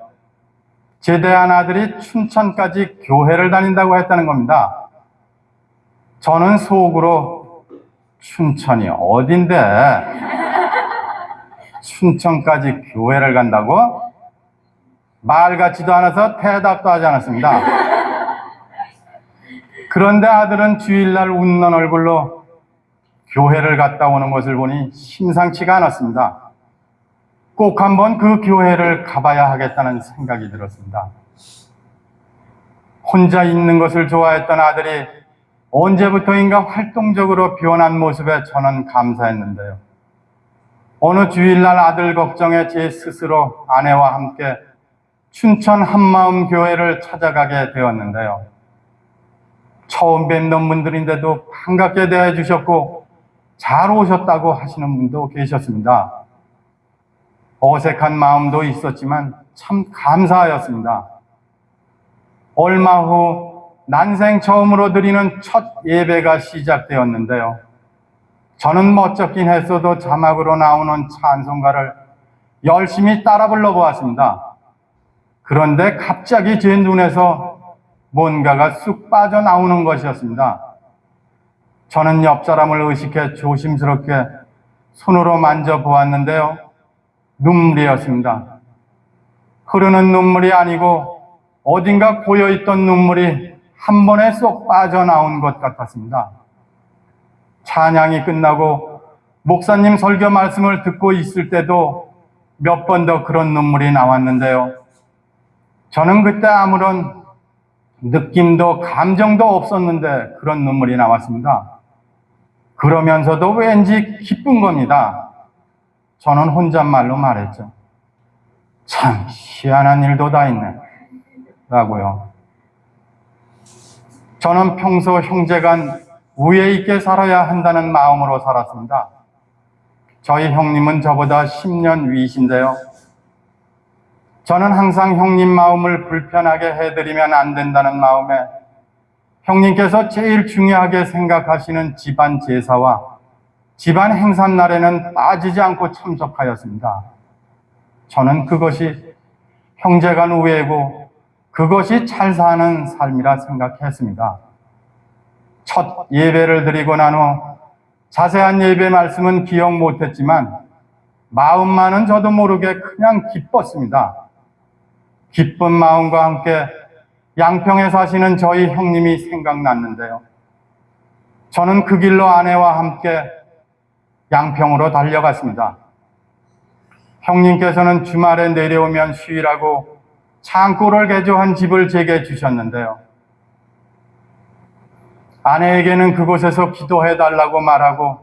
제대한 아들이 춘천까지 교회를 다닌다고 했다는 겁니다. 저는 속으로 춘천이 어딘데 춘천까지 교회를 간다고? 말 같지도 않아서 대답도 하지 않았습니다. 그런데 아들은 주일날 웃는 얼굴로 교회를 갔다 오는 것을 보니 심상치가 않았습니다. 꼭 한번 그 교회를 가봐야 하겠다는 생각이 들었습니다. 혼자 있는 것을 좋아했던 아들이 언제부터인가 활동적으로 변한 모습에 저는 감사했는데요. 어느 주일날 아들 걱정에 제 스스로 아내와 함께 춘천 한마음 교회를 찾아가게 되었는데요. 처음 뵙는 분들인데도 반갑게 대해 주셨고 잘 오셨다고 하시는 분도 계셨습니다. 어색한 마음도 있었지만 참 감사하였습니다. 얼마 후 난생 처음으로 드리는 첫 예배가 시작되었는데요. 저는 멋쩍긴 했어도 자막으로 나오는 찬송가를 열심히 따라 불러보았습니다. 그런데 갑자기 제 눈에서 뭔가가 쑥 빠져나오는 것이었습니다. 저는 옆 사람을 의식해 조심스럽게 손으로 만져보았는데요. 눈물이었습니다. 흐르는 눈물이 아니고 어딘가 고여있던 눈물이 한 번에 쏙 빠져나온 것 같았습니다. 찬양이 끝나고 목사님 설교 말씀을 듣고 있을 때도 몇 번 더 그런 눈물이 나왔는데요. 저는 그때 아무런 느낌도 감정도 없었는데 그런 눈물이 나왔습니다. 그러면서도 왠지 기쁜 겁니다. 저는 혼잣말로 말했죠. 참 희한한 일도 다 있네 라고요. 저는 평소 형제간 우애 있게 살아야 한다는 마음으로 살았습니다. 저희 형님은 저보다 10년 위이신데요. 저는 항상 형님 마음을 불편하게 해드리면 안 된다는 마음에 형님께서 제일 중요하게 생각하시는 집안 제사와 집안 행사날에는 빠지지 않고 참석하였습니다. 저는 그것이 형제간 우애고 그것이 잘 사는 삶이라 생각했습니다. 첫 예배를 드리고 난 후 자세한 예배 말씀은 기억 못했지만 마음만은 저도 모르게 그냥 기뻤습니다. 기쁜 마음과 함께 양평에 사시는 저희 형님이 생각났는데요. 저는 그 길로 아내와 함께 양평으로 달려갔습니다. 형님께서는 주말에 내려오면 쉬라고 창고를 개조한 집을 제게 주셨는데요. 아내에게는 그곳에서 기도해달라고 말하고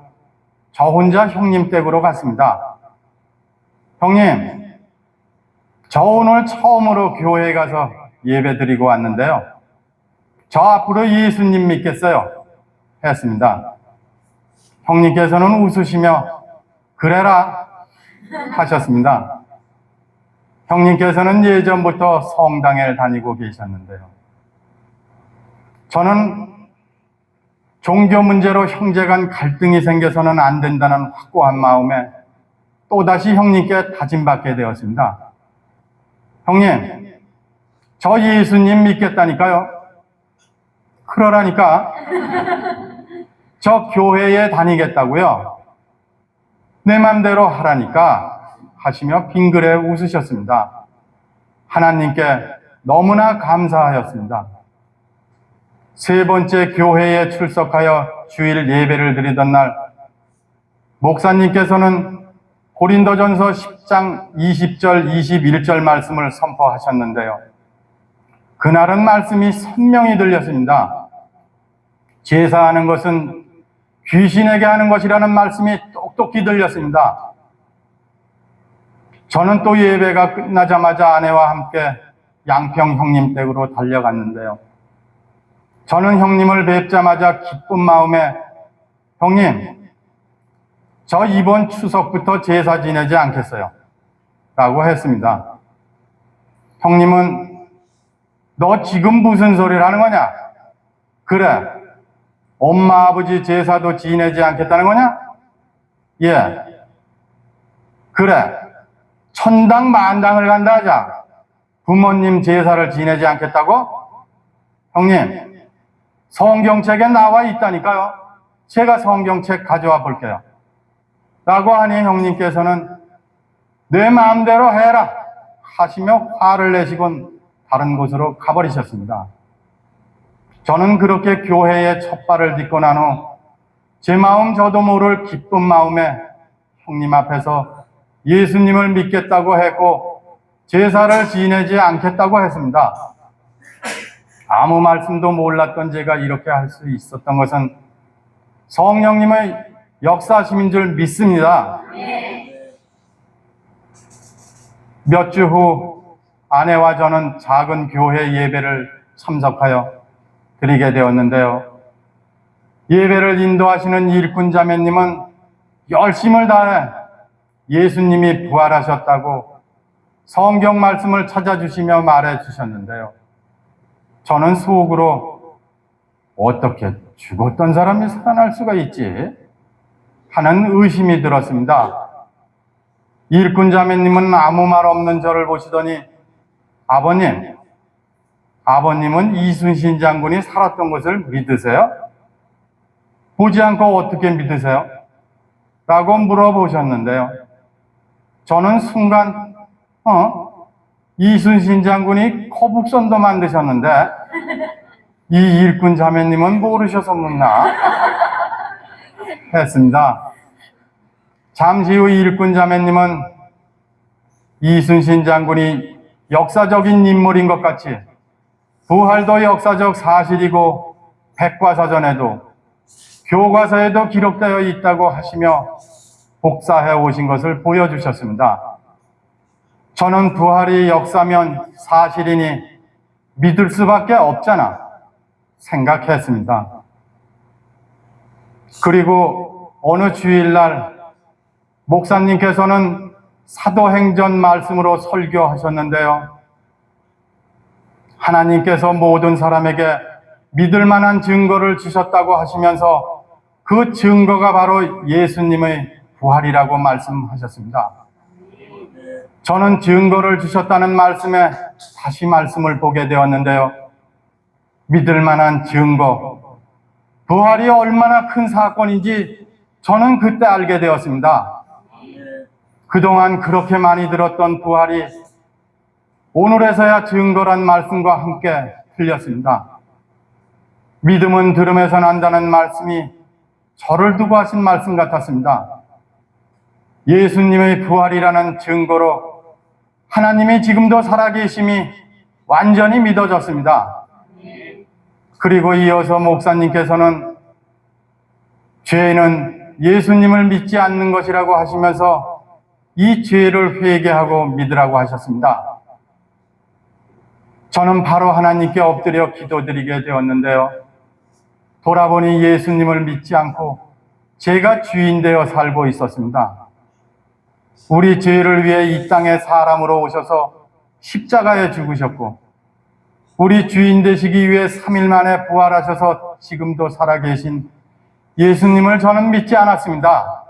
저 혼자 형님 댁으로 갔습니다. 형님, 저 오늘 처음으로 교회에 가서 예배 드리고 왔는데요. 저 앞으로 예수님 믿겠어요? 했습니다. 형님께서는 웃으시며 그래라 하셨습니다. 형님께서는 예전부터 성당에 다니고 계셨는데요. 저는 종교 문제로 형제간 갈등이 생겨서는 안 된다는 확고한 마음에 또다시 형님께 다짐받게 되었습니다. 형님, 저 예수님 믿겠다니까요. 그러라니까. 저 교회에 다니겠다고요. 내 맘대로 하라니까 하시며 빙그레 웃으셨습니다. 하나님께 너무나 감사하였습니다. 세 번째 교회에 출석하여 주일 예배를 드리던 날 목사님께서는 고린도전서 10장 20절 21절 말씀을 선포하셨는데요. 그날은 말씀이 선명히 들렸습니다. 제사하는 것은 귀신에게 하는 것이라는 말씀이 똑똑히 들렸습니다. 저는 또 예배가 끝나자마자 아내와 함께 양평 형님 댁으로 달려갔는데요. 저는 형님을 뵙자마자 기쁜 마음에 형님, 저 이번 추석부터 제사 지내지 않겠어요 라고 했습니다. 형님은 너 지금 무슨 소리를 하는 거냐? 그래, 엄마 아버지 제사도 지내지 않겠다는 거냐? 예. 그래, 천당 만당을 간다 하자. 부모님 제사를 지내지 않겠다고? 형님, 성경책에 나와 있다니까요. 제가 성경책 가져와 볼게요. 라고 하니 형님께서는 내 마음대로 해라 하시며 화를 내시곤 다른 곳으로 가버리셨습니다. 저는 그렇게 교회에 첫 발을 딛고 난 후 제 마음 저도 모를 기쁜 마음에 형님 앞에서 예수님을 믿겠다고 했고 제사를 지내지 않겠다고 했습니다. 아무 말씀도 몰랐던 제가 이렇게 할 수 있었던 것은 성령님의 역사심인 줄 믿습니다. 몇 주 후 아내와 저는 작은 교회 예배를 참석하여 드리게 되었는데요. 예배를 인도하시는 일꾼 자매님은 열심을 다해 예수님이 부활하셨다고 성경 말씀을 찾아주시며 말해 주셨는데요. 저는 속으로 어떻게 죽었던 사람이 살아날 수가 있지? 하는 의심이 들었습니다. 일꾼 자매님은 아무 말 없는 저를 보시더니 아버님은 이순신 장군이 살았던 것을 믿으세요? 보지 않고 어떻게 믿으세요? 라고 물어보셨는데요. 저는 순간 이순신 장군이 거북선도 만드셨는데 이 일꾼 자매님은 모르셔서 묻나? 했습니다. 잠시 후 일꾼 자매님은 이순신 장군이 역사적인 인물인 것 같이 부활도 역사적 사실이고 백과사전에도 교과서에도 기록되어 있다고 하시며 복사해 오신 것을 보여주셨습니다. 저는 부활이 역사면 사실이니 믿을 수밖에 없잖아 생각했습니다. 그리고 어느 주일날 목사님께서는 사도행전 말씀으로 설교하셨는데요. 하나님께서 모든 사람에게 믿을 만한 증거를 주셨다고 하시면서 그 증거가 바로 예수님의 부활이라고 말씀하셨습니다. 저는 증거를 주셨다는 말씀에 다시 말씀을 보게 되었는데요. 믿을 만한 증거, 부활이 얼마나 큰 사건인지 저는 그때 알게 되었습니다. 그동안 그렇게 많이 들었던 부활이 오늘에서야 증거란 말씀과 함께 들렸습니다. 믿음은 들음에서 난다는 말씀이 저를 두고 하신 말씀 같았습니다. 예수님의 부활이라는 증거로 하나님이 지금도 살아계심이 완전히 믿어졌습니다. 그리고 이어서 목사님께서는 죄는 예수님을 믿지 않는 것이라고 하시면서 이 죄를 회개하고 믿으라고 하셨습니다. 저는 바로 하나님께 엎드려 기도드리게 되었는데요. 돌아보니 예수님을 믿지 않고 제가 주인 되어 살고 있었습니다. 우리 죄를 위해 이 땅에 사람으로 오셔서 십자가에 죽으셨고 우리 주인 되시기 위해 3일 만에 부활하셔서 지금도 살아계신 예수님을 저는 믿지 않았습니다.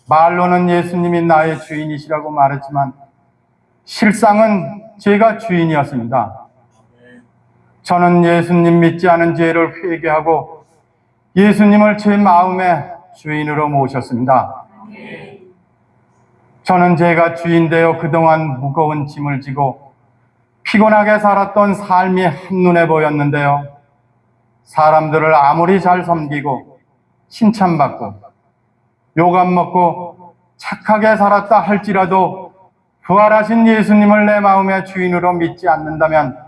말로는 예수님이 나의 주인이시라고 말했지만 실상은 제가 주인이었습니다. 저는 예수님 믿지 않은 죄를 회개하고 예수님을 제 마음의 주인으로 모셨습니다. 저는 제가 주인 되어 그동안 무거운 짐을 지고 피곤하게 살았던 삶이 한눈에 보였는데요. 사람들을 아무리 잘 섬기고 칭찬받고 욕 안 먹고 착하게 살았다 할지라도 부활하신 예수님을 내 마음의 주인으로 믿지 않는다면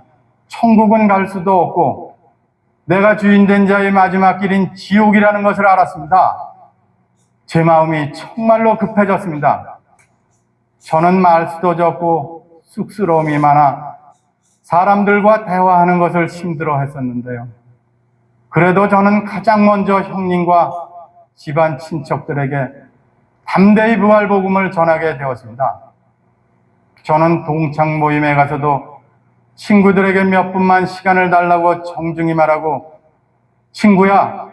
천국은 갈 수도 없고 내가 주인 된 자의 마지막 길인 지옥이라는 것을 알았습니다. 제 마음이 정말로 급해졌습니다. 저는 말수도 적고 쑥스러움이 많아 사람들과 대화하는 것을 힘들어 했었는데요. 그래도 저는 가장 먼저 형님과 집안 친척들에게 담대히 부활 복음을 전하게 되었습니다. 저는 동창 모임에 가서도 친구들에게 몇 분만 시간을 달라고 정중히 말하고 친구야,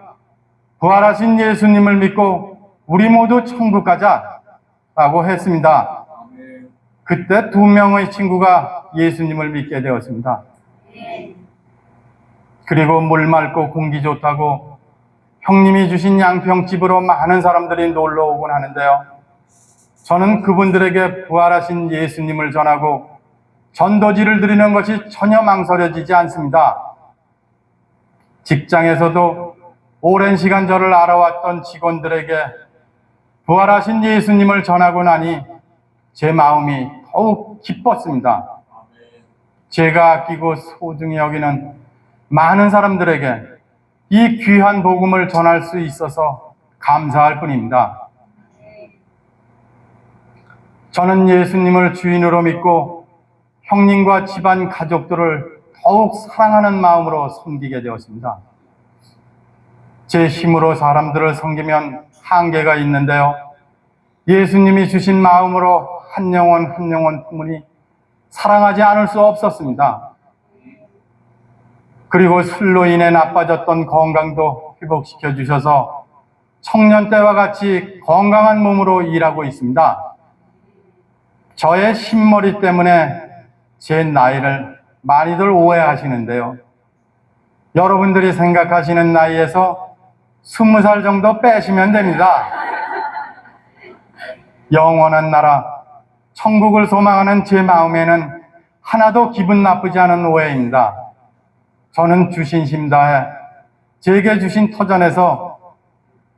부활하신 예수님을 믿고 우리 모두 천국 가자 라고 했습니다. 아멘. 그때 2명의 친구가 예수님을 믿게 되었습니다. 그리고 물 맑고 공기 좋다고 형님이 주신 양평집으로 많은 사람들이 놀러 오곤 하는데요. 저는 그분들에게 부활하신 예수님을 전하고 전도지를 드리는 것이 전혀 망설여지지 않습니다. 직장에서도 오랜 시간 저를 알아왔던 직원들에게 부활하신 예수님을 전하고 나니 제 마음이 더욱 기뻤습니다. 제가 아끼고 소중히 여기는 많은 사람들에게 이 귀한 복음을 전할 수 있어서 감사할 뿐입니다. 저는 예수님을 주인으로 믿고 형님과 집안 가족들을 더욱 사랑하는 마음으로 섬기게 되었습니다. 제 힘으로 사람들을 섬기면 한계가 있는데요. 예수님이 주신 마음으로 한 영혼 한 영혼 품으니 사랑하지 않을 수 없었습니다. 그리고 술로 인해 나빠졌던 건강도 회복시켜 주셔서 청년 때와 같이 건강한 몸으로 일하고 있습니다. 저의 흰머리 때문에 제 나이를 많이들 오해하시는데요. 여러분들이 생각하시는 나이에서 20살 정도 빼시면 됩니다. 영원한 나라, 천국을 소망하는 제 마음에는 하나도 기분 나쁘지 않은 오해입니다. 저는 주신심 다해 제게 주신 터전에서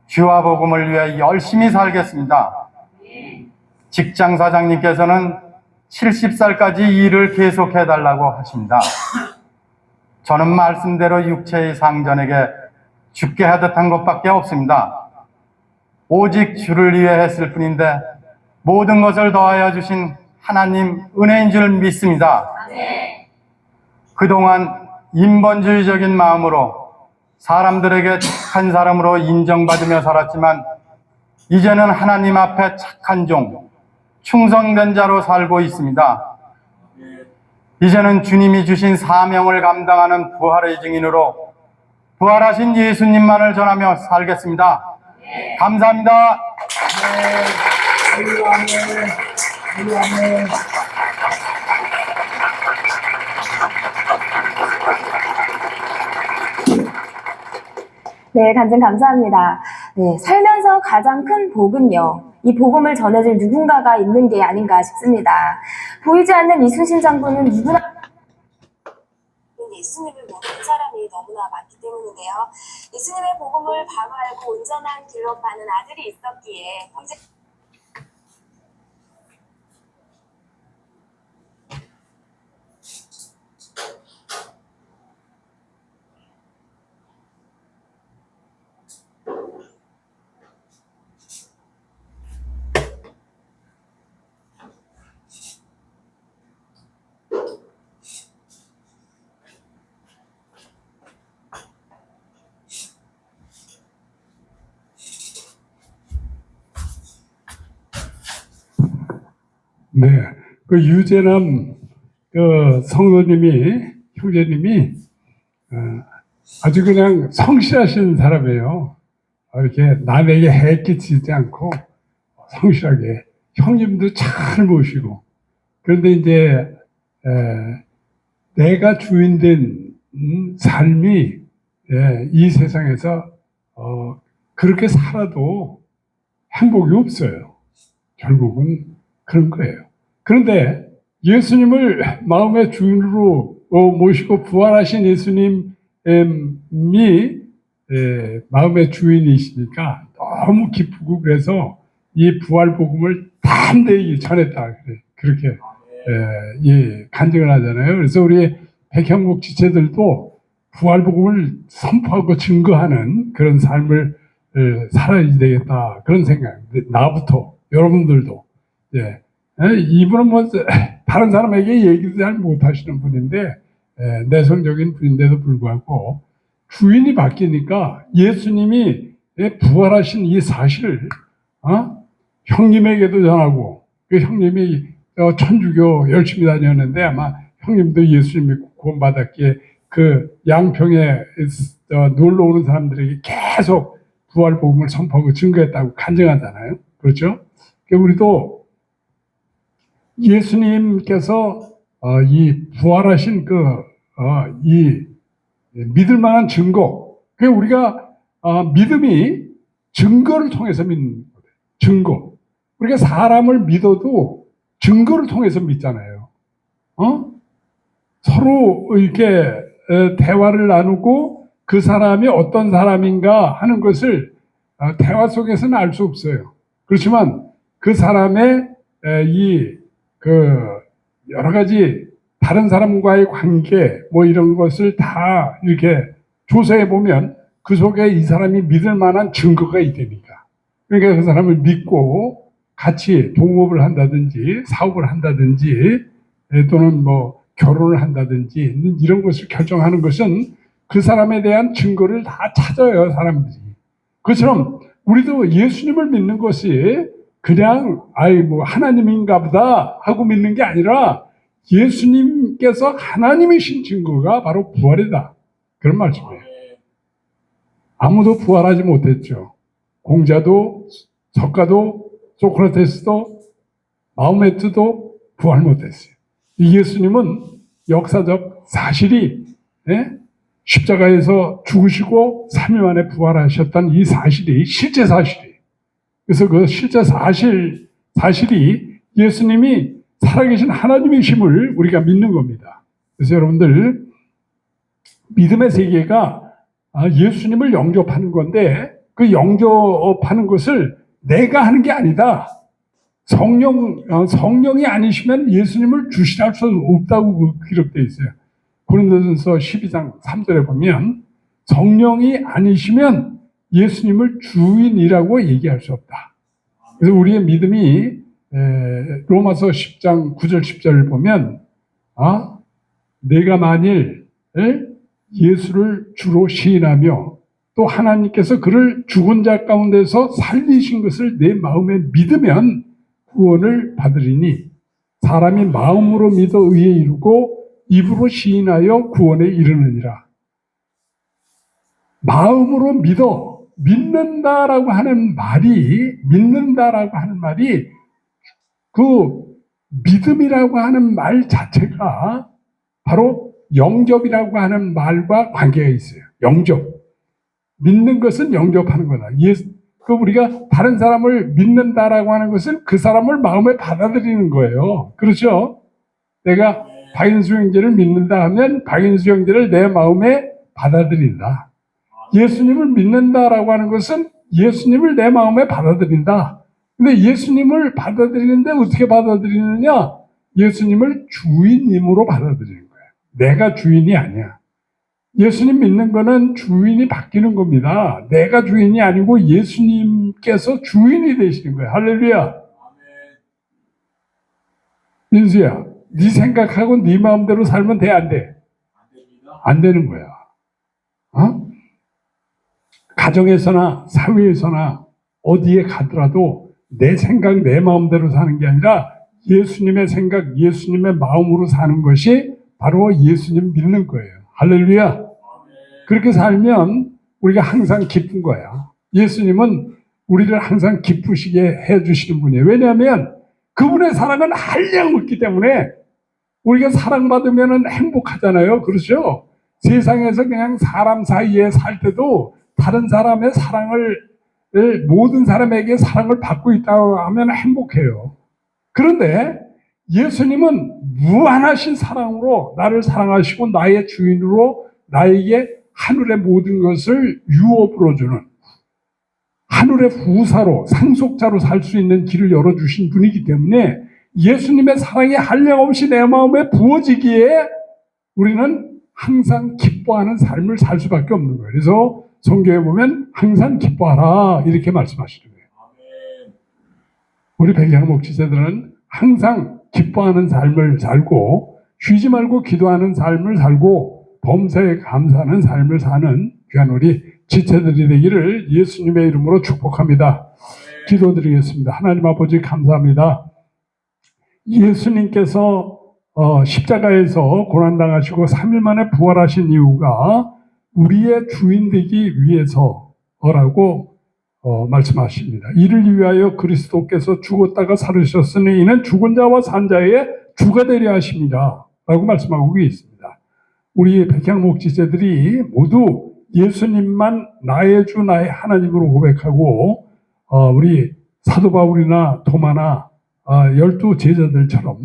주와 복음을 위해 열심히 살겠습니다. 직장 사장님께서는 70살까지 일을 계속해달라고 하십니다. 저는 말씀대로 육체의 상전에게 죽게 하듯 한 것밖에 없습니다. 오직 주를 위해 했을 뿐인데 모든 것을 더하여 주신 하나님 은혜인 줄 믿습니다. 그동안 인본주의적인 마음으로 사람들에게 착한 사람으로 인정받으며 살았지만 이제는 하나님 앞에 착한 종, 충성된 자로 살고 있습니다. 이제는 주님이 주신 사명을 감당하는 부활의 증인으로 부활하신 예수님만을 전하며 살겠습니다. 감사합니다. 네, 간증 감사합니다. 네, 살면서 가장 큰 복은요, 이 복음을 전해줄 누군가가 있는 게 아닌가 싶습니다. 보이지 않는 이순신 장군은 누구나 예수님을 모르는 사람이 너무나 많기 때문인데요. 예수님의 복음을 바로 알고 온전한 길로 가는 아들이 있었기에 형제 네, 그 유재남 성도님이 형제님이 아주 그냥 성실하신 사람이에요. 이렇게 남에게 해 끼치지 않고 성실하게 형님도 잘 모시고. 그런데 이제 내가 주인된 삶이 이 세상에서 그렇게 살아도 행복이 없어요. 결국은 그런 거예요. 그런데 예수님을 마음의 주인으로 모시고 부활하신 예수님이 마음의 주인이시니까 너무 기쁘고 그래서 이 부활 복음을 담대히 전했다. 그렇게 간증을 하잖아요. 그래서 우리 백형국 지체들도 부활 복음을 선포하고 증거하는 그런 삶을 살아야 되겠다. 그런 생각. 나부터 여러분들도. 이분은 뭐 다른 사람에게 얘기도 잘 못하시는 분인데 내성적인 분인데도 불구하고 주인이 바뀌니까 예수님이 부활하신 이 사실을 형님에게도 전하고 그 형님이 천주교 열심히 다녔는데 아마 형님도 예수님 믿고 구원받았기에 그 양평에 놀러 오는 사람들에게 계속 부활 복음을 선포하고 증거했다고 간증하잖아요. 그렇죠? 그러니까 우리도 예수님께서 이 부활하신 이 믿을 만한 증거, 그 우리가 믿음이 증거를 통해서 믿는 거예요. 증거. 우리가 사람을 믿어도 증거를 통해서 믿잖아요. 서로 이렇게 대화를 나누고 그 사람이 어떤 사람인가 하는 것을 대화 속에서는 알 수 없어요. 그렇지만 그 사람의 여러 가지 다른 사람과의 관계 뭐 이런 것을 다 이렇게 조사해 보면 그 속에 이 사람이 믿을 만한 증거가 있다니까. 그러니까 그 사람을 믿고 같이 동업을 한다든지 사업을 한다든지 또는 뭐 결혼을 한다든지 이런 것을 결정하는 것은 그 사람에 대한 증거를 다 찾아요, 사람들이. 그처럼 우리도 예수님을 믿는 것이 그냥 뭐 하나님인가 보다 하고 믿는 게 아니라 예수님께서 하나님이신 증거가 바로 부활이다. 그런 말씀이에요. 아무도 부활하지 못했죠. 공자도 석가도 소크라테스도 마호메트도 부활 못했어요. 이 예수님은 역사적 사실이 십자가에서 죽으시고 3일 만에 부활하셨던 이 사실이 실제 사실이에요. 그래서 그 실제 사실이 예수님이 살아계신 하나님이심을 우리가 믿는 겁니다. 그래서 여러분들 믿음의 세계가 예수님을 영접하는 건데 그 영접하는 것을 내가 하는 게 아니다. 성령이 아니시면 예수님을 주시할 수 없다고 기록되어 있어요. 고린도전서 12장 3절에 보면 성령이 아니시면 예수님을 주인이라고 얘기할 수 없다. 그래서 우리의 믿음이 로마서 10장 9절 10절을 보면 내가 만일 예수를 주로 시인하며 또 하나님께서 그를 죽은 자 가운데서 살리신 것을 내 마음에 믿으면 구원을 받으리니 사람이 마음으로 믿어 의에 이르고 입으로 시인하여 구원에 이르느니라. 마음으로 믿는다라고 하는 말이 그 믿음이라고 하는 말 자체가 바로 영접이라고 하는 말과 관계가 있어요. 영접. 믿는 것은 영접하는 거다. 우리가 다른 사람을 믿는다라고 하는 것은 그 사람을 마음에 받아들이는 거예요. 그렇죠? 내가 박인수 형제를 믿는다 하면 박인수 형제를 내 마음에 받아들인다. 예수님을 믿는다라고 하는 것은 예수님을 내 마음에 받아들인다. 근데 예수님을 받아들이는데 어떻게 받아들이느냐? 예수님을 주인님으로 받아들이는 거예요. 내가 주인이 아니야. 예수님 믿는 거는 주인이 바뀌는 겁니다. 내가 주인이 아니고 예수님께서 주인이 되시는 거예요. 할렐루야. 민수야, 네 생각하고 네 마음대로 살면 돼, 안 돼? 안 되는 거야. 가정에서나 사회에서나 어디에 가더라도 내 생각, 내 마음대로 사는 게 아니라 예수님의 생각, 예수님의 마음으로 사는 것이 바로 예수님 믿는 거예요. 할렐루야. 그렇게 살면 우리가 항상 기쁜 거야. 예수님은 우리를 항상 기쁘시게 해주시는 분이에요. 왜냐하면 그분의 사랑은 한량 없기 때문에 우리가 사랑받으면 행복하잖아요. 그렇죠? 세상에서 그냥 사람 사이에 살 때도 다른 사람의 사랑을, 모든 사람에게 사랑을 받고 있다고 하면 행복해요. 그런데 예수님은 무한하신 사랑으로 나를 사랑하시고 나의 주인으로 나에게 하늘의 모든 것을 유업으로 주는 하늘의 후사로 상속자로 살 수 있는 길을 열어주신 분이기 때문에 예수님의 사랑이 한량없이 내 마음에 부어지기에 우리는 항상 기뻐하는 삶을 살 수밖에 없는 거예요. 그래서 성경에 보면 항상 기뻐하라 이렇게 말씀하시는 거예요. 우리 백양 목회자들은 항상 기뻐하는 삶을 살고 쉬지 말고 기도하는 삶을 살고 범사에 감사하는 삶을 사는 귀한 우리 지체들이 되기를 예수님의 이름으로 축복합니다. 기도드리겠습니다. 하나님 아버지 감사합니다. 예수님께서 십자가에서 고난당하시고 3일 만에 부활하신 이유가 우리의 주인 되기 위해서라고 말씀하십니다. 이를 위하여 그리스도께서 죽었다가 살으셨으니 이는 죽은 자와 산 자의 주가 되려 하십니다. 라고 말씀하고 있습니다. 우리 백향목지자들이 모두 예수님만 나의 주 나의 하나님으로 고백하고 우리 사도 바울이나 도마나 12 제자들처럼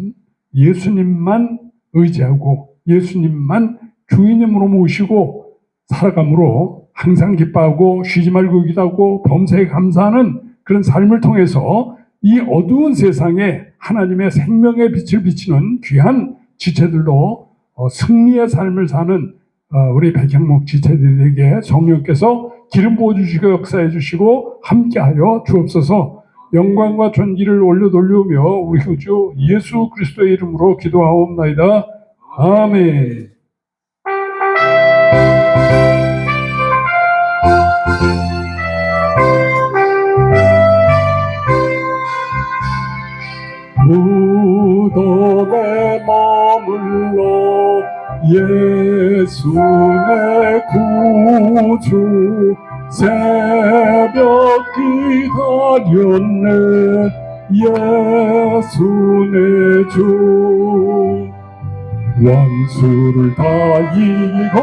예수님만 의지하고 예수님만 주인님으로 모시고 살아감으로 항상 기뻐하고 쉬지 말고 기도하고 범사에 감사하는 그런 삶을 통해서 이 어두운 세상에 하나님의 생명의 빛을 비치는 귀한 지체들로 승리의 삶을 사는 우리 백향목 지체들에게 성령께서 기름 부어주시고 역사해 주시고 함께하여 주옵소서. 영광과 존귀를 올려 돌리며 우리 주 예수 그리스도의 이름으로 기도하옵나이다. 아멘. 무덤에 머물러 예수 내 구주 새벽 기다렸네 예수 내 주 원수를 다 이기고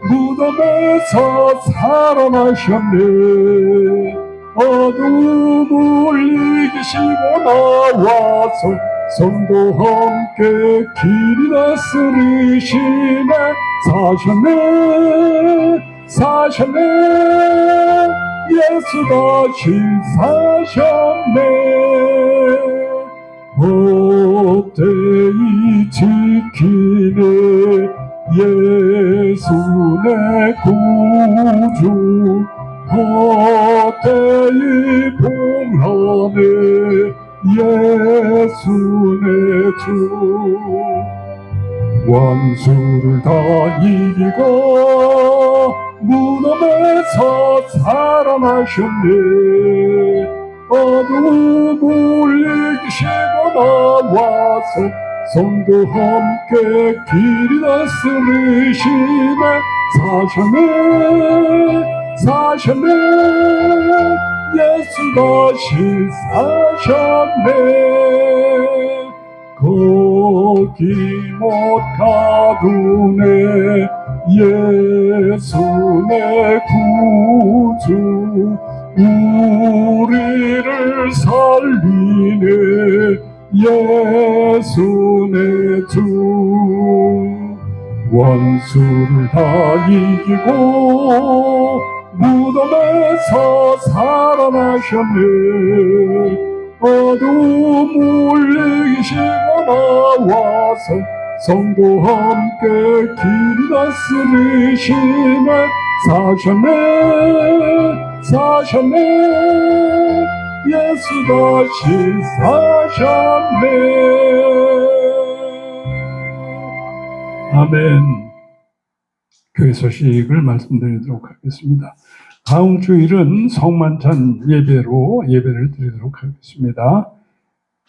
무덤에서 살아나셨네 어둠을 이기시고 나와서 성도 함께 길이 다스리시네 사셨네 예수 다시 사셨네 헛되이 지키네 예수 내 구주 헛되이 봉하네 예수 내 주 원수를 다 이기고 무덤에서 살아나셨네 어둠을 이기시고 나와서 성도 함께 길이 다스리시네 사셨네 예수 다시 사셨네 거기 못 가두네 예수 내 구주 우리를 살리네 예수 내 주 원수를 다 이기고 무덤에서 살아나셨네 어둠을 이기시고 나와서 성도 함께 길이 다스리시네 사셨네 예수 다시 사셨네 아멘. 교회 소식을 말씀드리도록 하겠습니다. 다음 주일은 성만찬 예배를 드리도록 하겠습니다.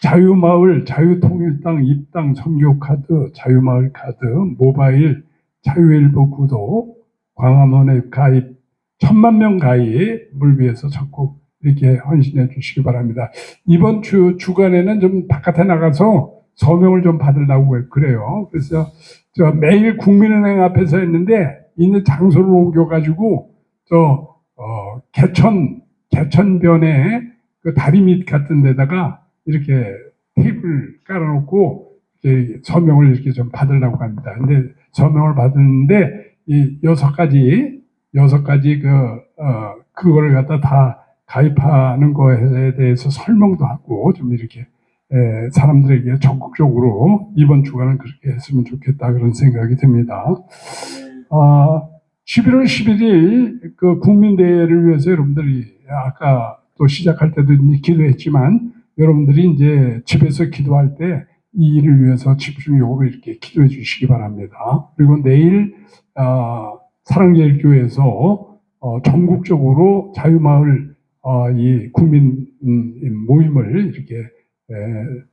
자유마을, 자유통일당 입당 선교카드, 자유마을 카드, 모바일, 자유일보 구독, 광화문에 가입, 1000만 가입을 위해서 적극 이렇게 헌신해 주시기 바랍니다. 이번 주간에는 좀 바깥에 나가서 서명을 좀 받으려고 그래요. 그래서 저 매일 국민은행 앞에서 했는데 있는 장소를 옮겨가지고 개천변에 그 다리 밑 같은 데다가 이렇게 테이블 깔아놓고 이렇게 서명을 이렇게 좀 받으려고 합니다. 근데 서명을 받았는데 이 6가지 그거를 갖다 다 가입하는 거에 대해서 설명도 하고 좀 이렇게 사람들에게 적극적으로 이번 주간은 그렇게 했으면 좋겠다 그런 생각이 듭니다. 11월 11일 그 국민대회를 위해서 여러분들이 아까 또 시작할 때도 기도했지만 여러분들이 이제 집에서 기도할 때 이 일을 위해서 집중적으로 이렇게 기도해 주시기 바랍니다. 그리고 내일 사랑제일교회에서 전국적으로 자유마을 이 국민 모임을 이렇게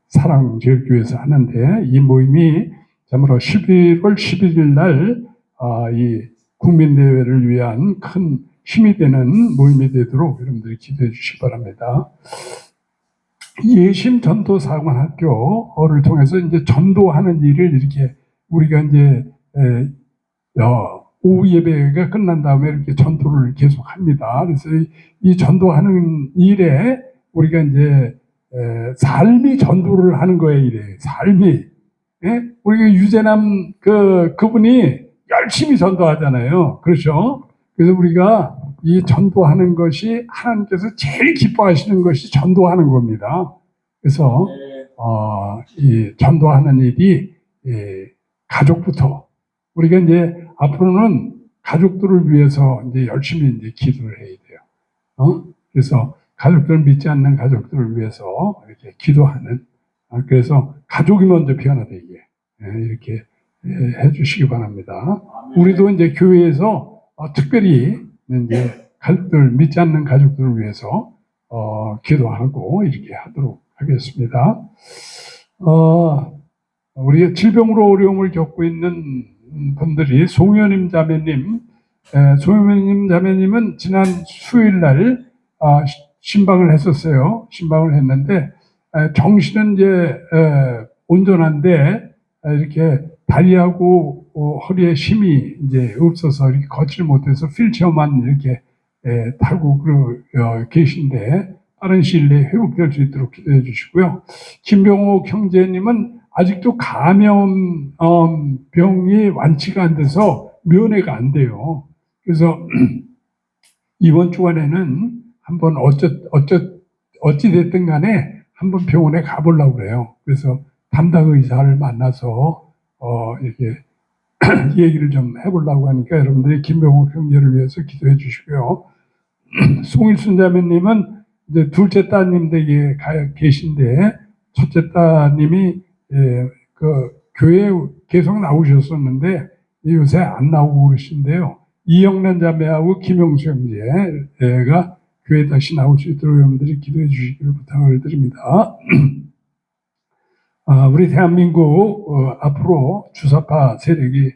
사랑제일교회에서 하는데 이 모임이 참으로 11월 11일 날 이 국민대회를 위한 큰 힘이 되는 모임이 되도록 여러분들이 기도해 주시기 바랍니다. 예심 전도사관학교를 통해서 이제 전도하는 일을 이렇게 우리가 이제 오후 예배가 끝난 다음에 이렇게 전도를 계속합니다. 그래서 이 전도하는 일에 우리가 이제 삶이 전도를 하는 거예요. 이래 삶이 우리가 유재남 그분이 열심히 전도하잖아요. 그렇죠? 그래서 우리가 이 전도하는 것이 하나님께서 제일 기뻐하시는 것이 전도하는 겁니다. 그래서 이 전도하는 일이 가족부터 우리가 이제 앞으로는 가족들을 위해서 이제 열심히 이제 기도를 해야 돼요. 그래서 가족들 믿지 않는 가족들을 위해서 이렇게 기도하는 그래서 가족이 먼저 변화되게 이렇게 해주시기 바랍니다. 우리도 이제 교회에서 특별히 이제 가족들 믿지 않는 가족들을 위해서 기도하고 이렇게 하도록 하겠습니다. 우리 질병으로 어려움을 겪고 있는 분들이 송현임 자매님은 지난 수요일 날 신방을 했었어요. 신방을 했는데 정신은 이제 온전한데 이렇게 다리하고 허리에 힘이 이제 없어서 이렇게 걷질 못해서 휠체어만 이렇게 타고 계신데 빠른 시일 내에 회복될 수 있도록 기도해 주시고요. 김병호 형제님은 아직도 감염 병이 완치가 안 돼서 면회가 안 돼요. 그래서 이번 주간에는 한번 어찌 됐든 간에 한번 병원에 가보려고 그래요. 그래서 담당 의사를 만나서 이렇게 얘기를 좀 해보려고 하니까 여러분들이 김병호 형제를 위해서 기도해 주시고요. 송일순 자매님은 이제 둘째 따님 댁에 계신데 첫째 따님이 교회에 계속 나오셨었는데 요새 안 나오고 그러신데요. 이영란 자매하고 김영수 형제가 교회에 다시 나올 수 있도록 여러분들이 기도해 주시기를 부탁을 드립니다. 우리 대한민국 앞으로 주사파 세력이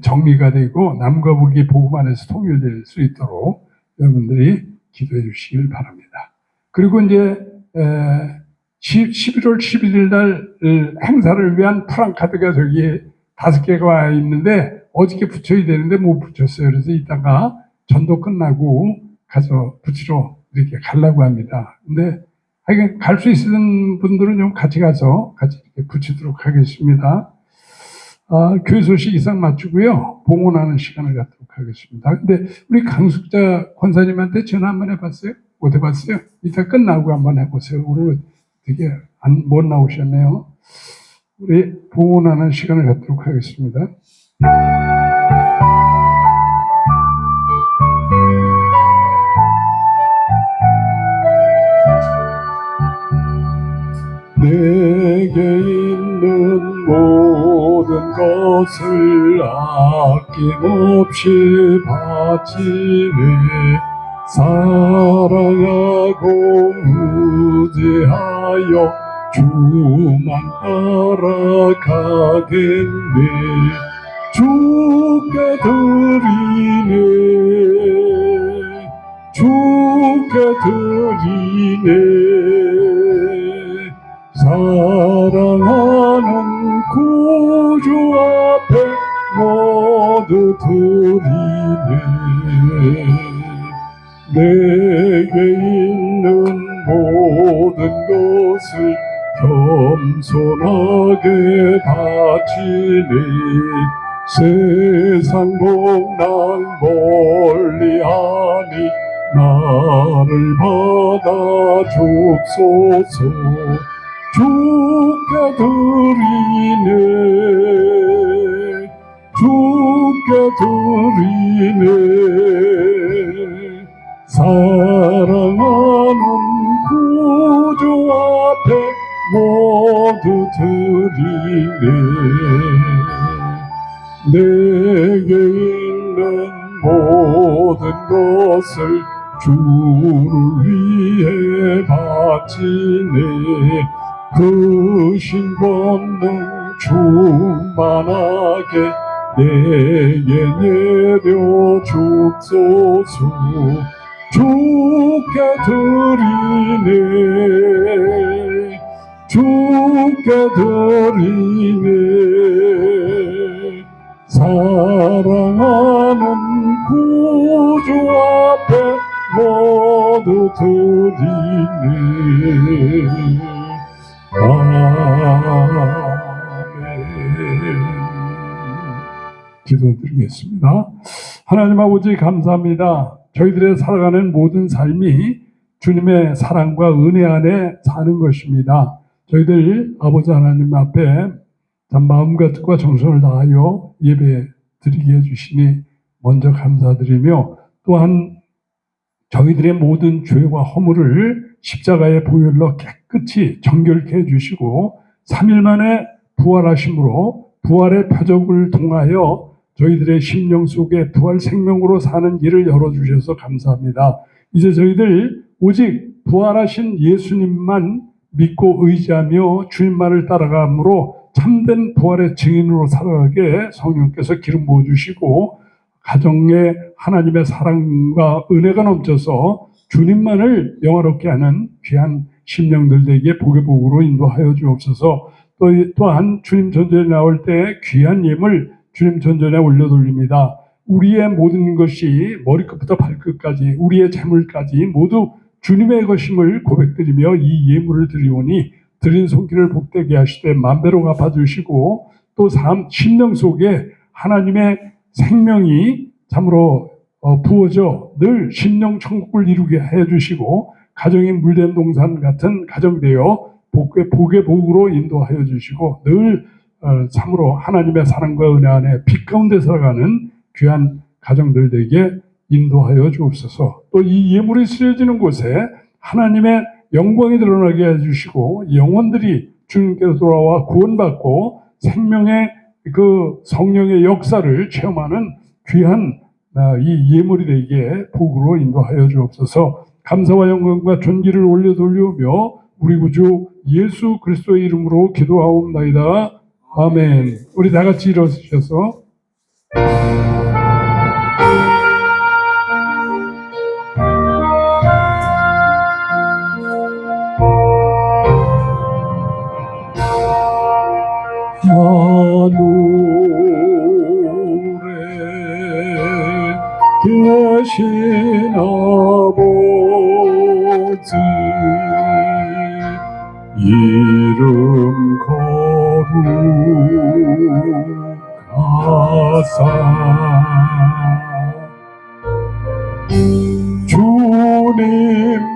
정리가 되고 남과 북이 복음 안에서 통일될 수 있도록 여러분들이 기도해 주시길 바랍니다. 그리고 이제 11월 11일 날 행사를 위한 프랑카드가 저기 5개가 와 있는데 어저께 붙여야 되는데 못 붙였어요. 그래서 이따가 전도 끝나고 가서 붙이러 이렇게 가려고 합니다. 근데 하여간 갈 수 있는 분들은 좀 같이 가서 같이 이렇게 붙이도록 하겠습니다. 교회 소식 이상 마치고요. 봉헌하는 시간을 갖도록 하겠습니다. 근데 우리 강숙자 권사님한테 전화 한번 해봤어요? 못 해봤어요? 이따 끝나고 한번 해보세요. 오늘 되게 못 나오셨네요. 우리 봉헌하는 시간을 갖도록 하겠습니다. 내게 있는 모든 것을 아낌없이 바치네. 사랑하고 의지하여 주만 따라가겠네. 주께 드리네. 주께 드리네. 사랑하는 구주 앞에 모두 드리네. 내게 있는 모든 것을 겸손하게 바치네. 세상 복락 멀리하니 나를 받아 줍소서. 주께 드리네. 주께 드리네. 사랑하는 구주 앞에 모두 드리네. 내게 있는 모든 것을 주를 위해 바치네. 그 신권능 충만하게 내게 내려 주옵소서. 주께 드리네, 주께 드리네. 사랑하는 구주 앞에 모두 드리네. 아멘. 기도드리겠습니다. 하나님 아버지 감사합니다. 저희들의 살아가는 모든 삶이 주님의 사랑과 은혜 안에 사는 것입니다. 저희들 아버지 하나님 앞에 마음과 뜻과 정성을 다하여 예배 드리게 해주시니 먼저 감사드리며, 또한 저희들의 모든 죄와 허물을 십자가의 보혈로 깨끗이 정결케 해주시고 3일 만에 부활하심으로 부활의 표적을 통하여 저희들의 심령 속에 부활 생명으로 사는 길을 열어주셔서 감사합니다. 이제 저희들 오직 부활하신 예수님만 믿고 의지하며 주님만을 따라감으로 참된 부활의 증인으로 살아가게 성령께서 기름 부어주시고, 가정에 하나님의 사랑과 은혜가 넘쳐서 주님만을 영화롭게 하는 귀한 심령들 되기에 복의 복으로 인도하여 주옵소서. 또한 주님 전전에 나올 때 귀한 예물 주님 전전에 올려돌립니다. 우리의 모든 것이 머리끝부터 발끝까지, 우리의 재물까지 모두 주님의 것임을 고백드리며 이 예물을 드리오니 드린 손길을 복되게 하시되 만배로 갚아주시고, 또 심령 속에 하나님의 생명이 참으로 부어져 늘 심령 천국을 이루게 해주시고, 가정이 물된 동산 같은 가정되어 복의 복으로 인도하여 주시고, 늘 참으로 하나님의 사랑과 은혜 안에 빛 가운데 살아가는 귀한 가정들 되게 인도하여 주옵소서. 또 이 예물이 쓰여지는 곳에 하나님의 영광이 드러나게 해주시고, 영혼들이 주님께로 돌아와 구원받고 생명의 그 성령의 역사를 체험하는 귀한 이 예물이 되게 복으로 인도하여 주옵소서. 감사와 영광과 존귀를 올려 돌리며 우리 구주 예수 그리스도의 이름으로 기도하옵나이다. 아멘. 우리 다 같이 일어서셔서 하늘에 계신 아버지, 이름 거룩하사 주님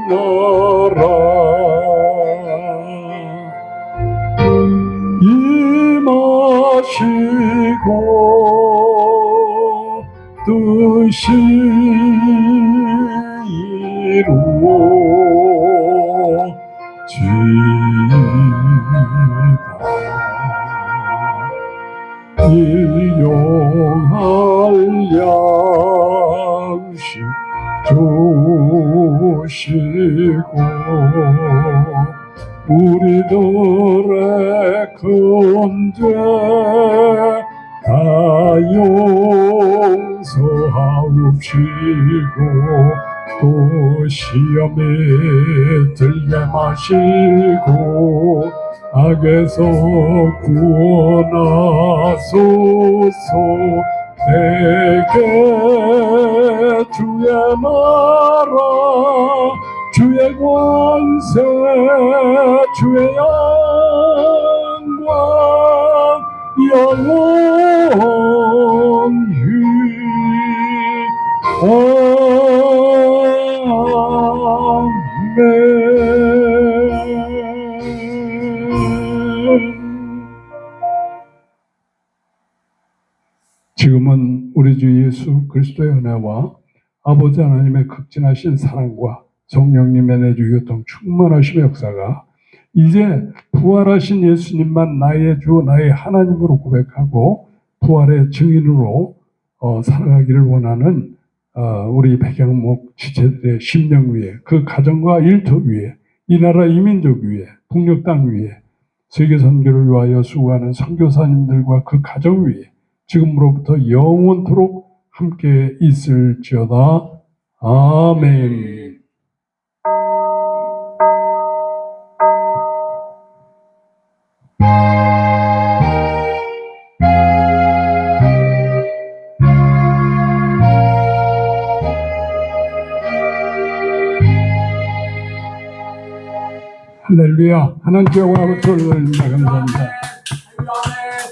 나라 임하시고 뜻이 이루어지다. 일용할 양식 주시고 우리들의 큰 죄 다 용서하옵시고 또 시험에 들게 마시고 악에서 구원하소서. 내게 주의 나라 주의 권세 주의 영광 영원히 지금은 우리 주 예수 그리스도의 은혜와 아버지 하나님의 극진하신 사랑과 성령님의 내주 교통 충만하심의 역사가 이제 부활하신 예수님만 나의 주 나의 하나님으로 고백하고 부활의 증인으로 살아가기를 원하는 우리 백양목 지체들의 심령 위에, 그 가정과 일터 위에, 이 나라 이민족 위에, 북녘 땅 위에, 세계 선교를 위하여 수고하는 선교사님들과 그 가정 위에, 지금으로부터 영원토록 함께 있을지어다. 아멘. 할렐루야. 하나님께 영광을 돌립니다. 감사합니다.